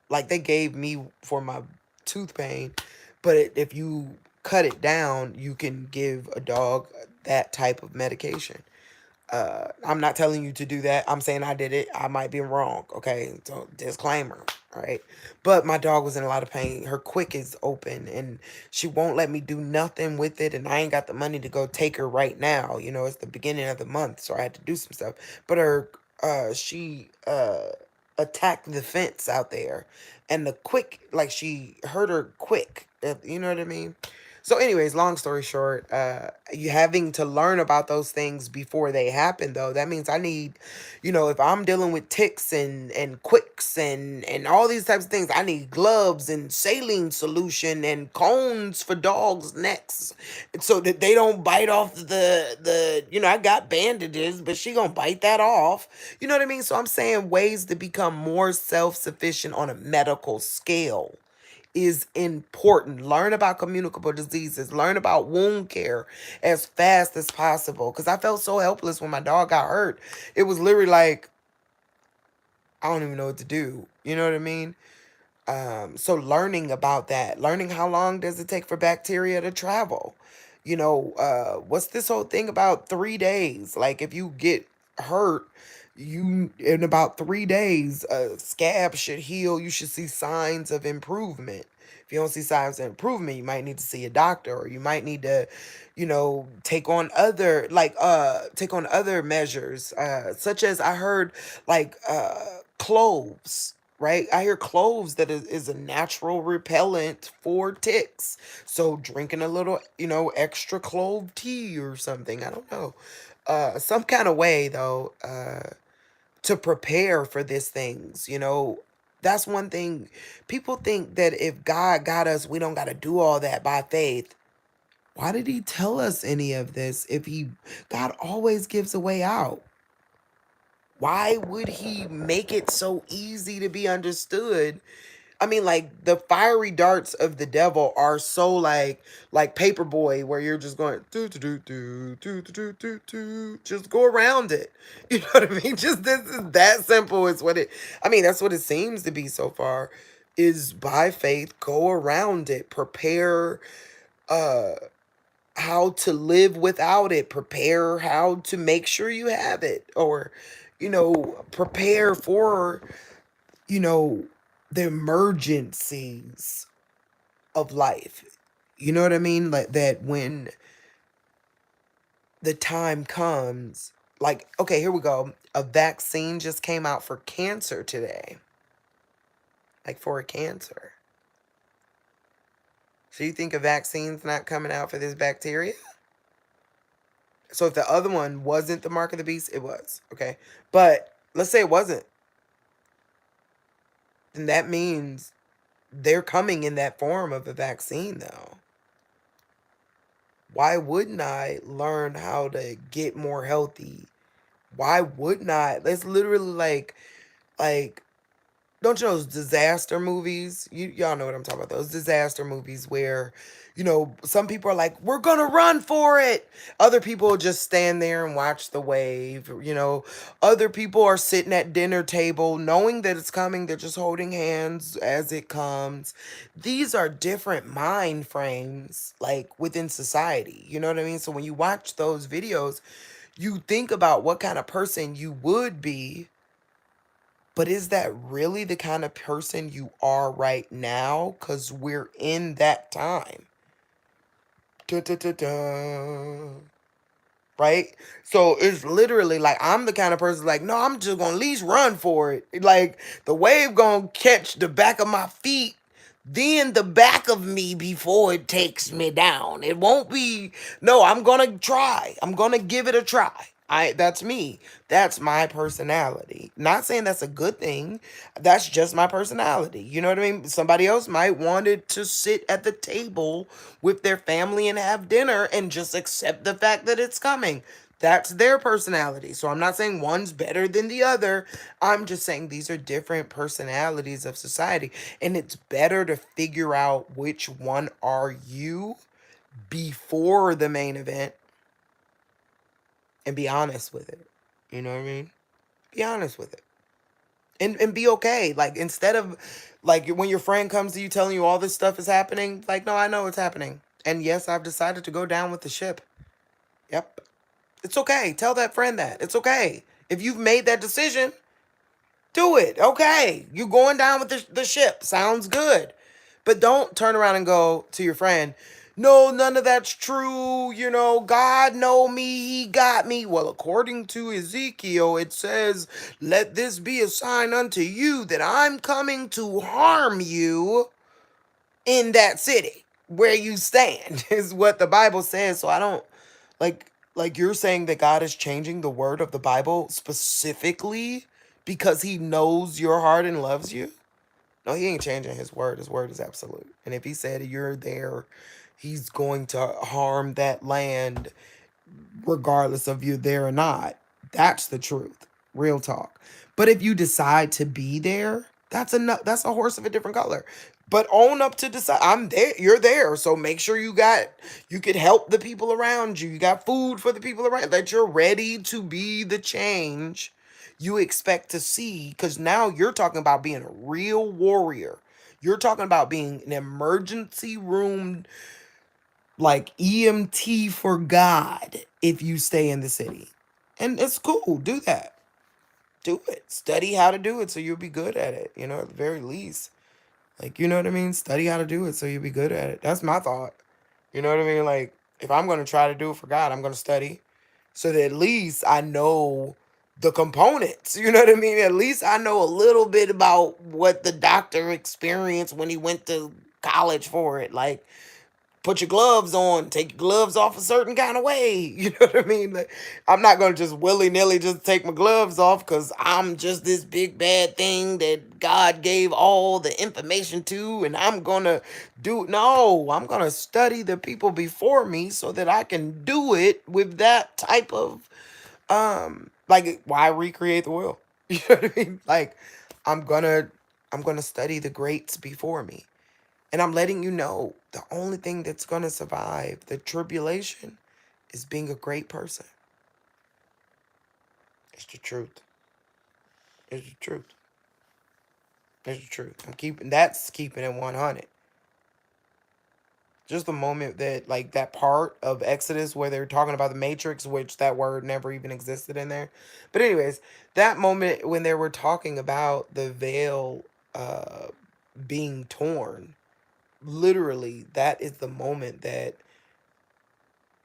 Speaker 1: like they gave me for my tooth pain, but if you cut it down you can give a dog that type of medication. I'm not telling you to do that. I'm saying I did it. I might be wrong. Okay. So disclaimer. All right. But my dog was in a lot of pain. Her quick is open and she won't let me do nothing with it. And I ain't got the money to go take her right now. It's the beginning of the month. So I had to do some stuff. But she attacked the fence out there. And the quick, like she hurt her quick. You know what I mean? So, anyways, long story short, you having to learn about those things before they happen, though, that means I need, if I'm dealing with ticks and quicks and all these types of things, I need gloves and saline solution and cones for dogs' necks so that they don't bite off I got bandages, but she gonna bite that off. You know what I mean? So I'm saying ways to become more self-sufficient on a medical scale is important. Learn about communicable diseases. Learn about wound care as fast as possible. Because I felt so helpless when my dog got hurt. It was literally like, I don't even know what to do. You know what I mean? So learning about that, learning how long does it take for bacteria to travel? What's this whole thing about 3 days? Like if you get hurt, you in about 3 days, a scab should heal. You should see signs of improvement. If you don't see signs of improvement, you might need to see a doctor, or you might need to, take on other measures, such as I heard like cloves. Right, I hear cloves that is a natural repellent for ticks. So drinking a little, extra clove tea or something. I don't know, some kind of way though, to prepare for these things. That's one thing. People think that if God got us, we don't got to do all that by faith. Why did he tell us any of this if God always gives a way out? Why would he make it so easy to be understood I mean, like the fiery darts of the devil are so like Paperboy, where you're just going do do do do do do do do, just go around it. You know what I mean? Just this is that simple. Is what it. I mean, that's what it seems to be so far. Is by faith, go around it. Prepare how to live without it. Prepare how to make sure you have it, or prepare for you know the emergencies of life. You know what I mean? Like that when the time comes, like, okay, here we go. A vaccine just came out for cancer today. Like for a cancer. So you think a vaccine's not coming out for this bacteria? So if the other one wasn't the mark of the beast, it was. Okay. But let's say it wasn't. Then that means they're coming in that form of a vaccine though. Why wouldn't I learn how to get more healthy? Why wouldn't I? It's literally like don't you know those disaster movies? Y'all know what I'm talking about. Those disaster movies where, some people are like, we're gonna run for it. Other people just stand there and watch the wave. Other people are sitting at dinner table knowing that it's coming. They're just holding hands as it comes. These are different mind frames, like within society. You know what I mean? So when you watch those videos, you think about what kind of person you would be, but is that really the kind of person you are right now? Because we're in that time. Dun, dun, dun, dun. Right? So it's literally like I'm the kind of person like, no, I'm just gonna at least run for it. Like the wave gonna catch the back of my feet, then the back of me before it takes me down. It won't be no, I'm gonna try. I'm gonna give it a try. That's me. That's my personality. Not saying that's a good thing. That's just my personality. You know what I mean? Somebody else might wanted to sit at the table with their family and have dinner and just accept the fact that it's coming. That's their personality. So I'm not saying one's better than the other. I'm just saying these are different personalities of society. And it's better to figure out which one are you before the main event and be honest with it. You know what I mean? Be honest with it. And be okay. Like instead of like when your friend comes to you telling you all this stuff is happening, like, no, I know it's happening. And yes, I've decided to go down with the ship. Yep. It's okay. Tell that friend that. It's okay. If you've made that decision, do it. Okay. You going down with the ship. Sounds good. But don't turn around and go to your friend, no, none of that's true. God know me. He got me. Well, according to Ezekiel, it says, let this be a sign unto you that I'm coming to harm you in that city where you stand, is what the Bible says. So I don't like you're saying that God is changing the word of the Bible specifically because he knows your heart and loves you. No, he ain't changing his word. His word is absolute. And if he said you're there, he's going to harm that land regardless of you there or not. That's the truth. Real talk. But if you decide to be there, that's a horse of a different color. But own up to decide I'm there, you're there. So make sure you could help the people around you. You got food for the people around, that you're ready to be the change you expect to see, because now you're talking about being a real warrior. You're talking about being an emergency room, like EMT for God, if you stay in the city. And it's cool. Do that. Do it. Study how to do it so you'll be good at it, at the very least. Like, you know what I mean? Study how to do it so you'll be good at it. That's my thought. You know what I mean? Like, if I'm going to try to do it for God, I'm going to study so that at least I know the components. You know what I mean? At least I know a little bit about what the doctor experienced when he went to college for it. Like, put your gloves on, take your gloves off a certain kind of way. You know what I mean? Like, I'm not going to just willy-nilly just take my gloves off because I'm just this big bad thing that God gave all the information to, and I'm going to do it. No, I'm going to study the people before me so that I can do it with that type of, like, why recreate the wheel? You know what I mean? Like, I'm going to I'm going to study the greats before me. And I'm letting you know the only thing that's going to survive the tribulation is being a great person. It's the truth. It's the truth. It's the truth. That's keeping it 100. Just the moment that, like, that part of Exodus where they're talking about the Matrix, which that word never even existed in there. But anyways, that moment when they were talking about the veil uh, being torn, literally, that is the moment that.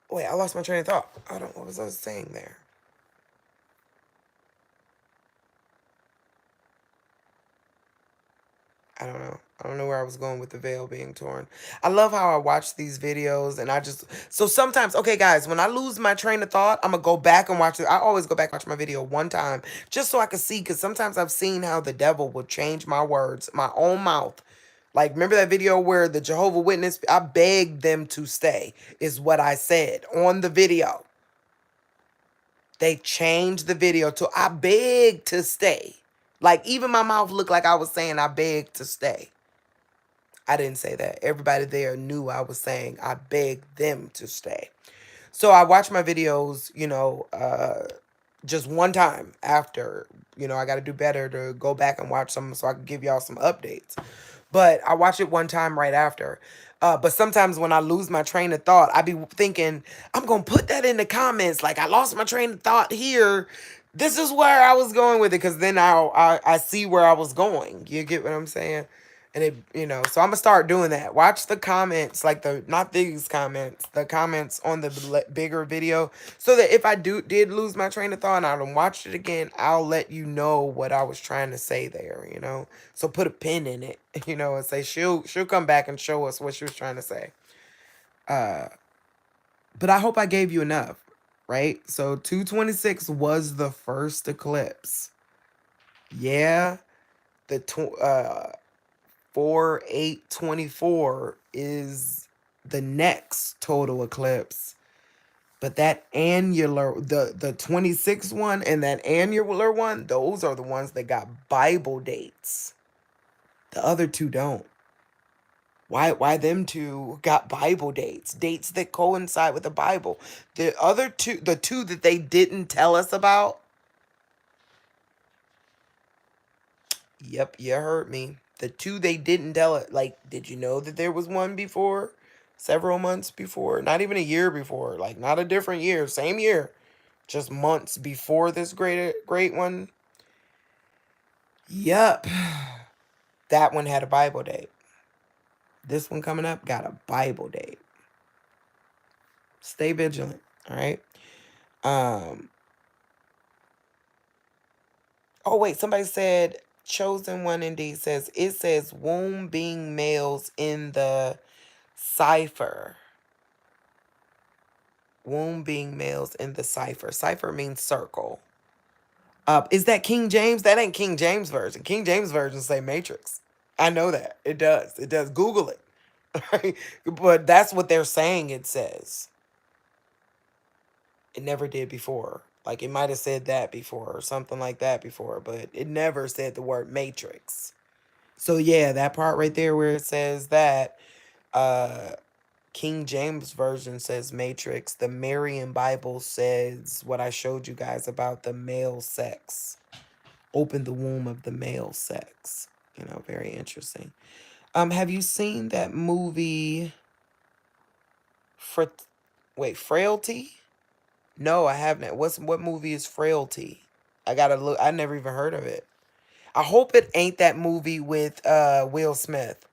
Speaker 1: Wait, I lost my train of thought. I don't. What was I saying there? I don't know. I don't know where I was going with the veil being torn. I love how I watch these videos and I just so sometimes, okay guys, when I lose my train of thought, I'm gonna go back and watch it. I always go back and watch my video one time just so I can see, because sometimes I've seen how the devil will change my words, my own mouth. Like, remember that video where the Jehovah Witness, I begged them to stay, is what I said on the video. They changed the video to I beg to stay. Like, even my mouth looked like I was saying I beg to stay. I didn't say that. Everybody there knew I was saying I begged them to stay. So I watch my videos, just one time after, I got to do better to go back and watch them so I can give y'all some updates. But I watch it one time right after. But sometimes when I lose my train of thought, I be thinking, I'm going to put that in the comments. Like, I lost my train of thought here. This is where I was going with it. Because then I see where I was going. You get what I'm saying? And so I'm going to start doing that. Watch the comments, like not these comments, the comments on the bigger video. So that if I did lose my train of thought and I don't watch it again, I'll let you know what I was trying to say there. So put a pin in it, and say she'll come back and show us what she was trying to say. But I hope I gave you enough, right? So 226 was the first eclipse. Yeah, the 4/8/24 is the next total eclipse. But that annular, the 26 one and that annular one, those are the ones that got Bible dates. The other two don't. Why them two got Bible dates that coincide with the Bible? The other two, the two that they didn't tell us about. Yep, you heard me. The two they didn't tell it. Like, did you know that there was one before? Several months before? Not even a year before. Like, not a different year. Same year. Just months before this great one. Yep. That one had a Bible date. This one coming up got a Bible date. Stay vigilant. All right. Oh, wait. Somebody said, Chosen One indeed says, it says womb being males in the cipher. Womb being males in the cipher. Cipher means circle. Is that King James? That ain't King James version. King James version say matrix. I know that. It does. It does. Google it. Right? But that's what they're saying it says. It never did before. Like, it might have said that before or something like that before, but it never said the word matrix. So yeah, that part right there where it says that, King James Version says matrix. The Marian Bible says what I showed you guys about the male sex. Open the womb of the male sex. Very interesting. Have you seen that movie Frailty? No, I haven't. What movie is Frailty? I gotta look. I never even heard of it. I hope it ain't that movie with Will Smith.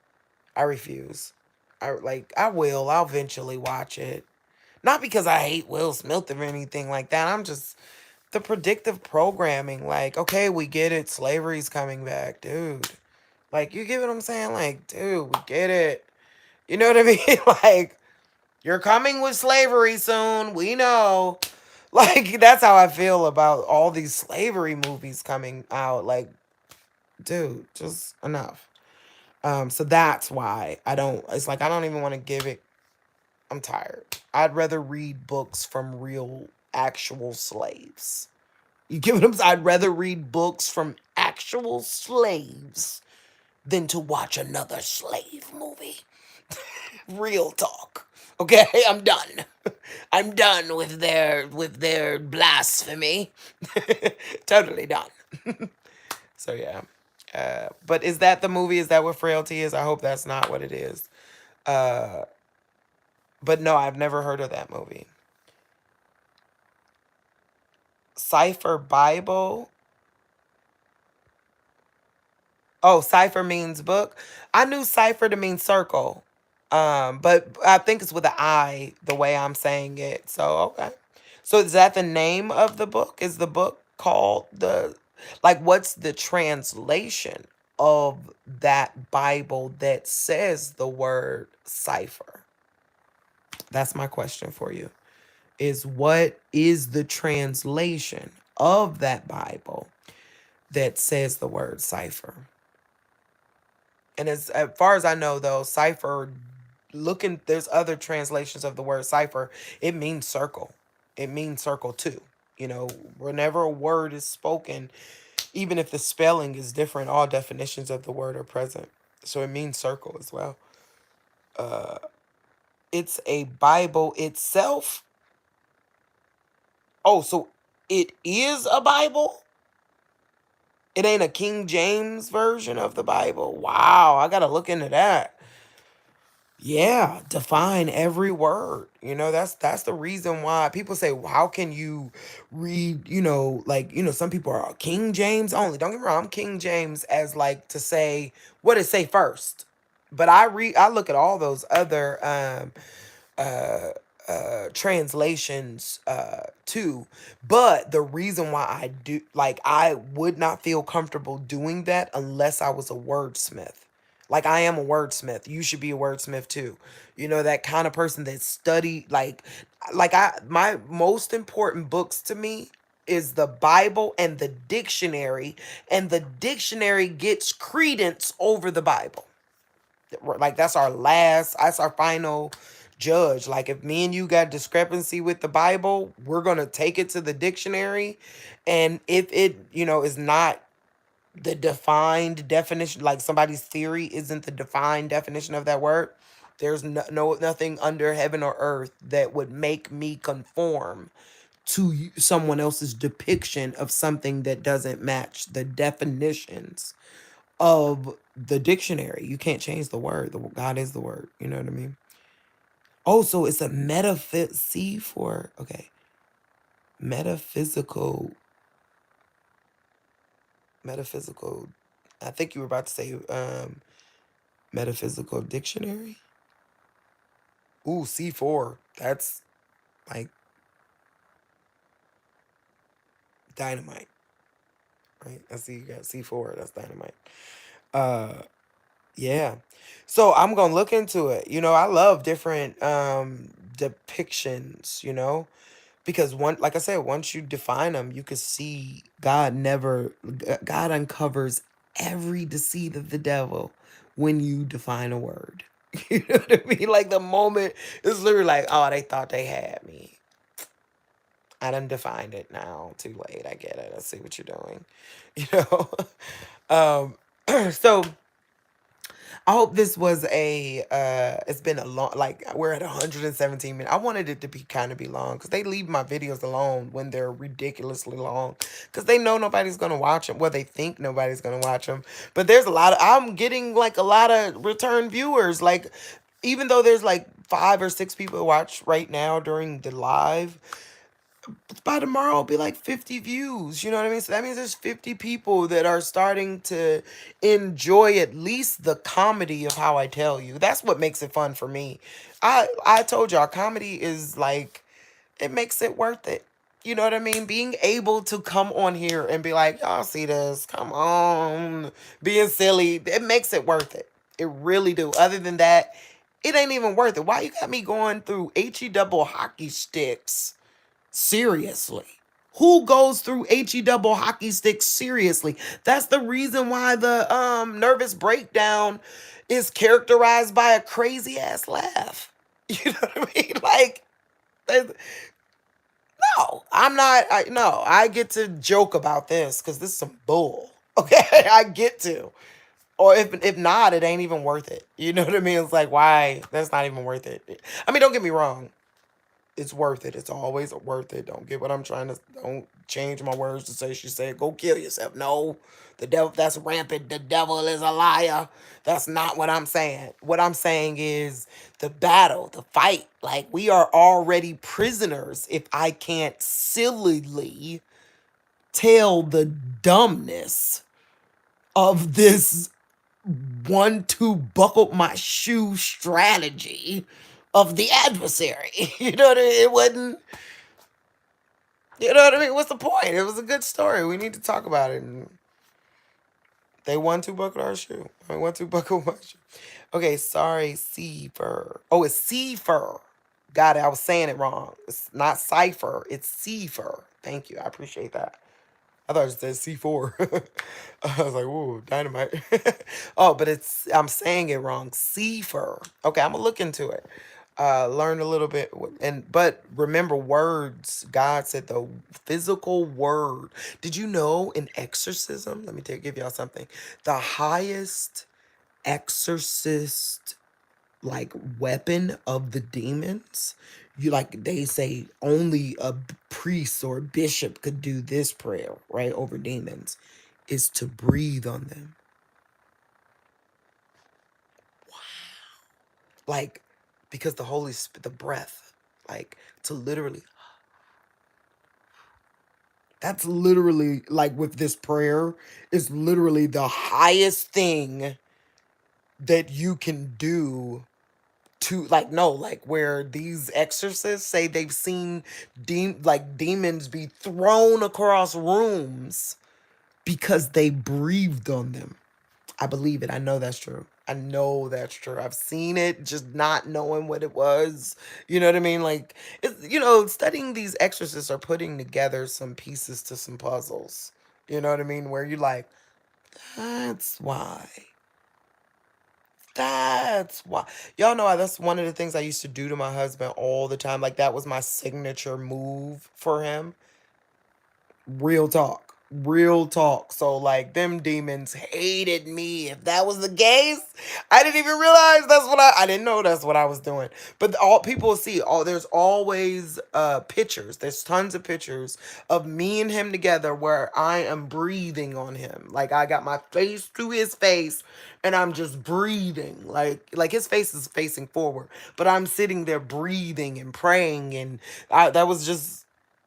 Speaker 1: I refuse. I will. I'll eventually watch it. Not because I hate Will Smith or anything like that. I'm just the predictive programming. Like, okay, we get it. Slavery's coming back, dude. Like, you get what I'm saying? Like, dude, we get it. You know what I mean? Like, you're coming with slavery soon. We know. Like, that's how I feel about all these slavery movies coming out. Like, dude, just enough. So that's why it's like, I don't even want to give it. I'm tired. I'd rather read books from real, actual slaves. You get what I'm saying? I'd rather read books from actual slaves than to watch another slave movie. Real talk. Okay, I'm done. I'm done with their blasphemy. Totally done. So yeah. But is that the movie? Is that what Frailty is? I hope that's not what it is. Uh, but no, I've never heard of that movie. Cipher Bible. Oh, cipher means book. I knew cipher to mean circle. But I think it's with an I the way I'm saying it. So okay. So is that the name of the book? Is the book called the like what's the translation of that Bible that says the word cipher? That's my question for you. Is what is the translation of that Bible that says the word cipher? And as far as I know, though, cipher, looking, there's other translations of the word cipher. It means circle. It means circle too. You know, whenever a word is spoken, even if the spelling is different, all definitions of the word are present. So it means circle as well. It's a Bible itself. Oh, so it is a Bible? It ain't a King James version of the Bible? Wow, I gotta look into that. Yeah, define every word. You know, that's the reason why people say, well, how can you read, some people are King James only. Don't get me wrong, I'm King James as like to say what it say first. But I look at all those other translations too. But the reason why I do like I would not feel comfortable doing that unless I was a wordsmith. Like I am a wordsmith. You should be a wordsmith too. You know, that kind of person that study like I my most important books to me is the Bible and the dictionary, and the dictionary gets credence over the Bible. Like that's our final judge. Like if me and you got discrepancy with the Bible, we're gonna take it to the dictionary, and if it is not the defined definition, like somebody's theory isn't the defined definition of that word, there's nothing under heaven or earth that would make me conform to someone else's depiction of something that doesn't match the definitions of the dictionary. You can't change the word. God is the word. You know what I mean? Oh, so it's a C for, okay, metaphysical, metaphysical. I think you were about to say metaphysical dictionary. Ooh, C4. That's like dynamite, right? I see you got C4. That's dynamite. Uh, yeah. So I'm gonna look into it. You know, I love different depictions, because one, like I said, once you define them, you can see God uncovers every deceit of the devil when you define a word. You know what I mean? Like the moment it's literally like, oh, they thought they had me. I done defined it now. Too late. I get it. I see what you're doing. You know? So I hope this was it's been a long, like we're at 117 minutes. I wanted it to be kind of be long because they leave my videos alone when they're ridiculously long because they know nobody's going to watch them. Well, they think nobody's going to watch them, but there's I'm getting like a lot of return viewers. Like, even though there's like 5 or 6 people who watch right now during the live, by tomorrow it'll be like 50 views. You know what I mean? So that means there's 50 people that are starting to enjoy at least the comedy of how I tell you. That's what makes it fun for me. I told y'all comedy is like, it makes it worth it. You know what I mean? Being able to come on here and be like, y'all see this, come on, being silly, it makes it worth it. It really do. Other than that, it ain't even worth it. Why you got me going through HE double hockey sticks? Seriously. Who goes through HE double hockey sticks seriously? That's the reason why the nervous breakdown is characterized by a crazy ass laugh. You know what I mean? Like, no, I'm not. I get to joke about this because this is some bull. Okay, I get to. Or if not, it ain't even worth it. You know what I mean? It's like, why? That's not even worth it. I mean, don't get me wrong. It's worth it. It's always worth it. Don't get what I'm trying to. Don't change my words to say she said go kill yourself. No, the devil. That's rampant. The devil is a liar. That's not what I'm saying. What I'm saying is the battle, the fight. Like we are already prisoners. If I can't sillily tell the dumbness of this 1-2 buckled my shoe strategy of the adversary. You know what I mean? It wasn't, you know what I mean? What's the point? It was a good story. We need to talk about it. And they 1-2 buckled our shoe. I mean, 1-2 buckled my shoe. Okay, sorry, Cipher. Oh, it's Cipher. Got it. I was saying it wrong. It's not cipher. It's Cipher. Thank you. I appreciate that. I thought it said C4. I was like, "Ooh, dynamite." Oh, but I'm saying it wrong. Cipher. Okay, I'm gonna look into it. Learn a little bit, but remember words. God said the physical word. Did you know in exorcism? Let me give y'all something. The highest exorcist like weapon of the demons, you like they say only a priest or a bishop could do this prayer, right, over demons, is to breathe on them. Like, because the Holy Spirit, the breath, like to literally, that's literally like with this prayer is literally the highest thing that you can do to, like, no, like where these exorcists say they've seen demons be thrown across rooms because they breathed on them. I believe it. I know that's true. I know that's true. I've seen it, just not knowing what it was. You know what I mean? Like, studying these exorcists are putting together some pieces to some puzzles. You know what I mean? Where you're like, that's why. That's why. Y'all know that's one of the things I used to do to my husband all the time. Like, that was my signature move for him. Real talk. Real talk. So like them demons hated me. If that was the case, I didn't even realize that's what I didn't know that's what I was doing. But all people see, there's always pictures. There's tons of pictures of me and him together where I am breathing on him. Like I got my face to his face and I'm just breathing. Like his face is facing forward, but I'm sitting there breathing and praying, and that was just,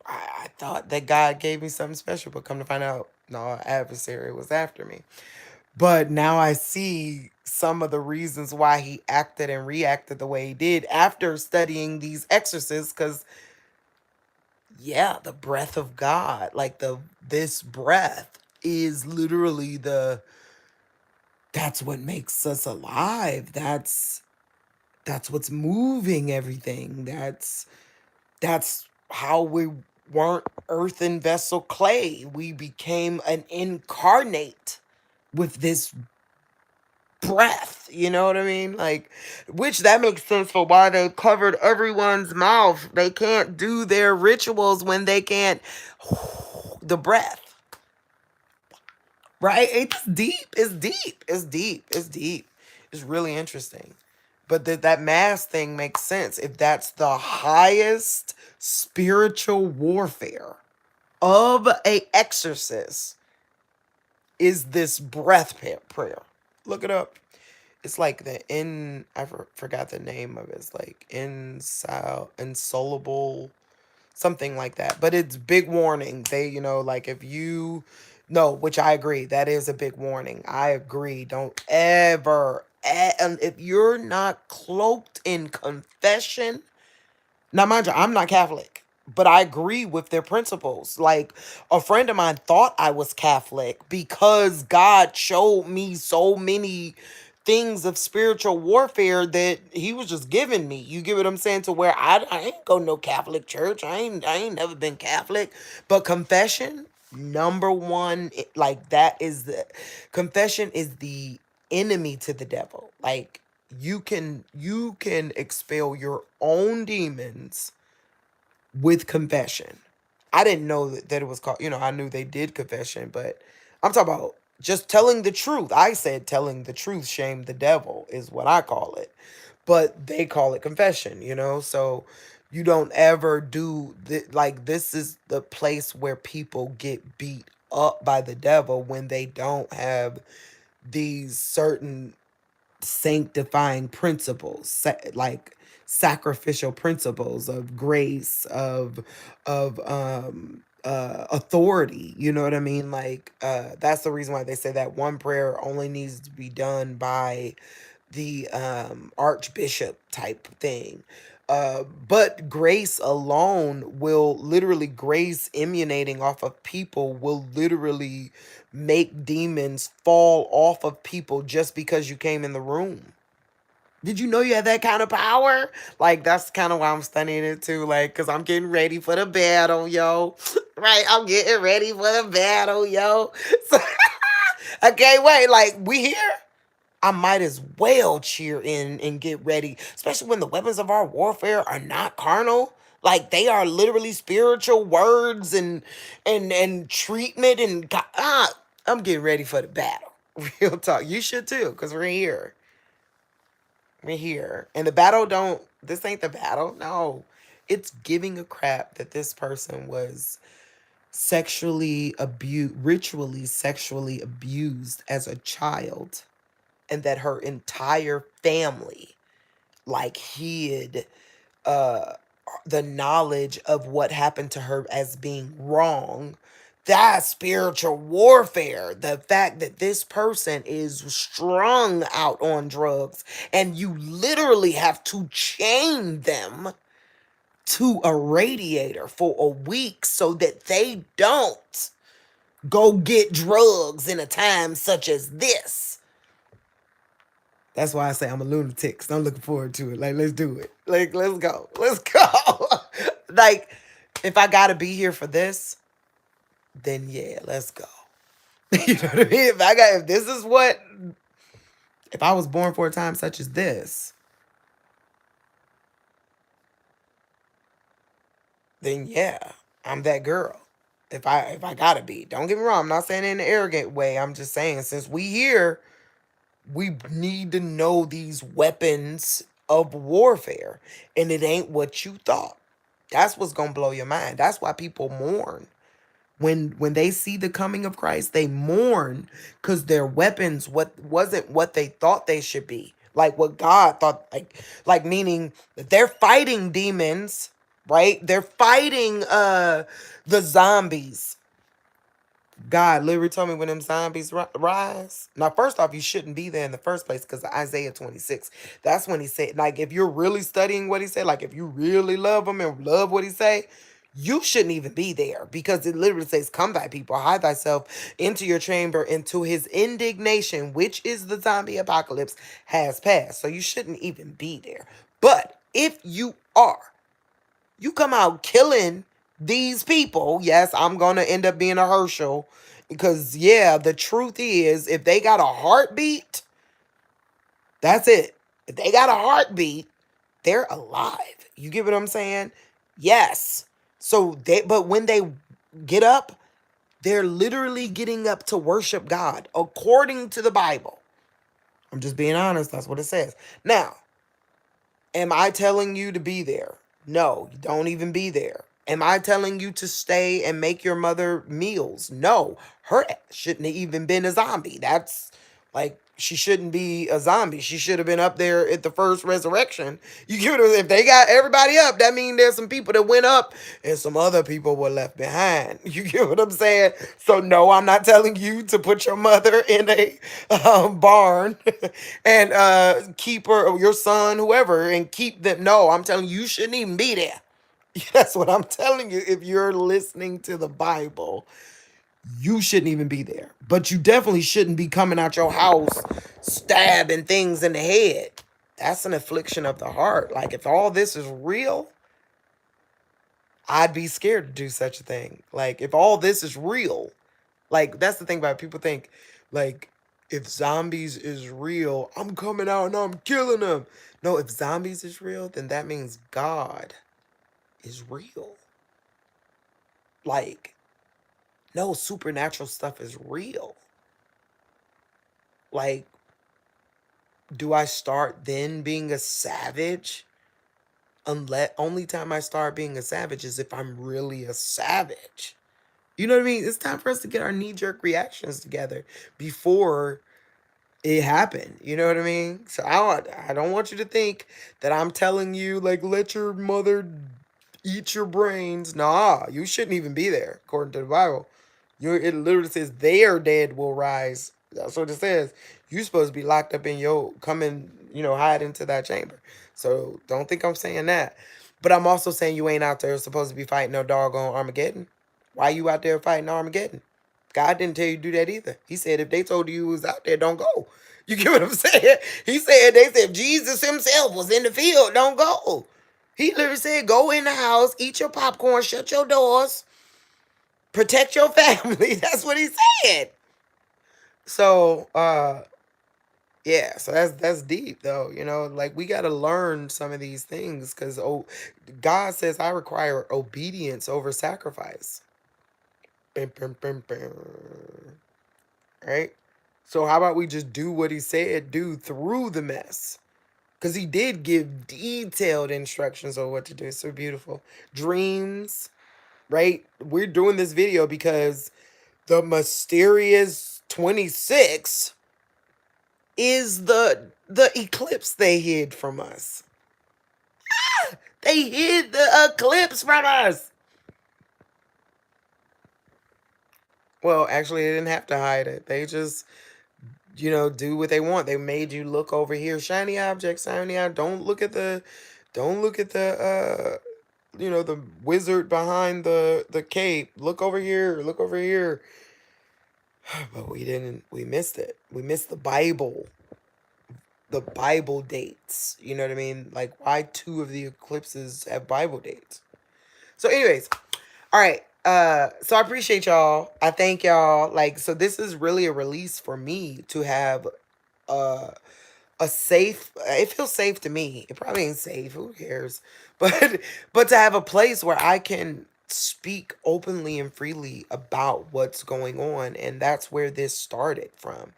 Speaker 1: I thought that God gave me something special, but come to find out, no, our adversary was after me. But now I see some of the reasons why he acted and reacted the way he did after studying these exorcists, because yeah, the breath of God, like this breath is literally that's what makes us alive. That's what's moving everything. That's how we weren't earthen vessel clay. We became an incarnate with this breath. You know what I mean? Like, which that makes sense for why they covered everyone's mouth. They can't do their rituals when they can't the breath. Right? It's deep. It's deep. It's deep. It's deep. It's really interesting. But that mass thing makes sense if that's the highest spiritual warfare of a exorcist is this breath prayer. Look it up. It's like forgot the name of it. It's like insoluble, something like that. But it's big warning. They, like if you, no, which I agree, that is a big warning. I agree. Don't ever, and if you're not cloaked in confession, now mind you, I'm not Catholic, but I agree with their principles. Like a friend of mine thought I was Catholic because God showed me so many things of spiritual warfare that he was just giving me. You get what I'm saying? To where I ain't go no Catholic church. I ain't never been Catholic. But confession, number one, like that is confession is the enemy to the devil. Like you can expel your own demons with confession. I didn't know that it was called, I knew they did confession, but I'm talking about Just telling the truth. I said telling the truth shame the devil is what I call it. But they call it confession, you know? So you don't ever do like this is the place where people get beat up by the devil when they don't have these certain sanctifying principles, like sacrificial principles of grace, of authority. You know what I mean? Like that's the reason why they say that one prayer only needs to be done by the archbishop type thing. But grace alone will literally, grace emanating off of people will literally make demons fall off of people just because you came in the room. Did you know you had that kind of power? Like, that's kind of why I'm studying it too. Like, because I'm getting ready for the battle, yo. Right? I'm getting ready for the battle, yo. So, I can't wait. Like, we here. I might as well cheer in and get ready, especially when the weapons of our warfare are not carnal. Like they are literally spiritual words and treatment and I'm getting ready for the battle. Real talk. You should too, because we're here. We're here. And the battle don't this ain't the battle. No. It's giving a crap that this person was sexually abused, ritually sexually abused as a child, and that her entire family like hid uh the knowledge of what happened to her as being wrong. That's spiritual warfare. The fact that this person is strung out on drugs and you literally have to chain them to a radiator for a week so that they don't go get drugs in a time such as this. That's why I say I'm a lunatic, 'cause I'm looking forward to it. Like, let's do it. Like, let's go. Let's go. Like, if I gotta be here for this, then yeah, let's go. You know what I mean? If this is what, if I was born for a time such as this, then yeah, I'm that girl. If I gotta be. Don't get me wrong, I'm not saying it in an arrogant way. I'm just saying since we here, we need to know these weapons of warfare. And it ain't what you thought. That's what's gonna blow your mind. That's why people mourn. When they see the coming of Christ, they mourn because their weapons what wasn't what they thought they should be. Like what God thought, like meaning that they're fighting demons, right? They're fighting the zombies. God literally told me when them zombies rise. Now, first off, you shouldn't be there in the first place because Isaiah 26. That's when he said, like, if you're really studying what he said, like, if you really love him and love what he say, you shouldn't even be there because it literally says, "Come, thy people, hide thyself into your chamber, into his indignation, which is the zombie apocalypse, has passed." So you shouldn't even be there. But if you are, you come out killing these people. Yes, I'm going to end up being a Herschel because, yeah, the truth is, if they got a heartbeat, that's it. If they got a heartbeat, they're alive. You get what I'm saying? Yes. But when they get up, they're literally getting up to worship God according to the Bible. I'm just being honest. That's what it says. Now, am I telling you to be there? No, don't even be there. Am I telling you to stay and make your mother meals? No, her ass shouldn't have even been a zombie. That's like she shouldn't be a zombie. She should have been up there at the first resurrection. You get what if they got everybody up, that means there's some people that went up and some other people were left behind. You get what I'm saying? So no, I'm not telling you to put your mother in a barn and keep her or your son, whoever, and keep them. No, I'm telling you, you shouldn't even be there. That's what I'm telling you. If you're listening to the Bible, you shouldn't even be there. But you definitely shouldn't be coming out your house stabbing things in the head. That's an affliction of the heart. Like, if all this is real, I'd be scared to do such a thing. Like, if all this is real, like, that's the thing about it. People think, like, if zombies is real, I'm coming out and I'm killing them. No, if zombies is real, then that means God is real. Like, no, supernatural stuff is real. like, do I start then being a savage? Unless only time I start being a savage is if I'm really a savage. You know what I mean? It's time for us to get our knee-jerk reactions together before it happened. You know what I mean? So I don't want you to think that I'm telling you, like, let your mother eat your brains. Nah, you shouldn't even be there, according to the Bible. It literally says their dead will rise. That's what it says. You supposed to be locked up in your hide into that chamber. So don't think I'm saying that. But I'm also saying you ain't out there supposed to be fighting no doggone Armageddon. Why you out there fighting Armageddon? God didn't tell you to do that either. He said if they told you was out there, don't go. You get what I'm saying? They said if Jesus himself was in the field, don't go. He literally said, go in the house, eat your popcorn, shut your doors, protect your family. That's what he said. So, yeah, so that's deep though, like we gotta learn some of these things because God says I require obedience over sacrifice. Bam, bam, bam, bam. Right? So how about we just do what he said do through the mess? Because he did give detailed instructions on what to do. It's so beautiful. Dreams, right? We're doing this video because the mysterious 26 is the eclipse they hid from us. They hid the eclipse from us. Well, actually, they didn't have to hide it. They just, do what they want. They made you look over here. Shiny object, shiny object. Don't look at the the wizard behind the cape. Look over here. Look over here. But we didn't. We missed it. We missed the Bible. The Bible dates. You know what I mean? Like, why two of the eclipses have Bible dates? So, anyways, all right. So I appreciate y'all. I thank y'all. Like, so this is really a release for me to have uh a safe, it feels safe to me. It probably ain't safe, who cares? But to have a place where I can speak openly and freely about what's going on, and that's where this started from.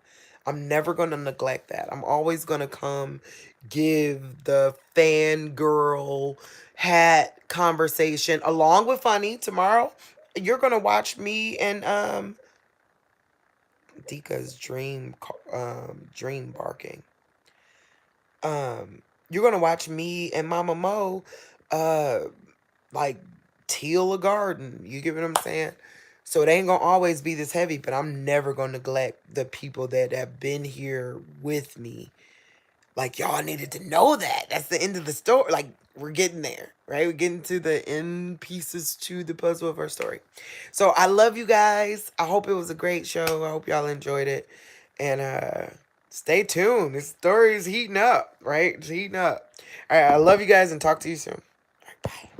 Speaker 1: I'm never going to neglect that. I'm always going to come give the fangirl hat conversation along with funny tomorrow. You're going to watch me and Dika's dream barking. You're gonna watch me and Mama Mo uh like till a garden. You get what I'm saying? So it ain't gonna always be this heavy, but I'm never gonna neglect the people that have been here with me. Like, y'all needed to know that. That's the end of the story. Like, we're getting there, right? We're getting to the end pieces to the puzzle of our story. So I love you guys. I hope it was a great show. I hope y'all enjoyed it. And stay tuned. This story is heating up, right? It's heating up. All right, I love you guys and talk to you soon. All right, bye.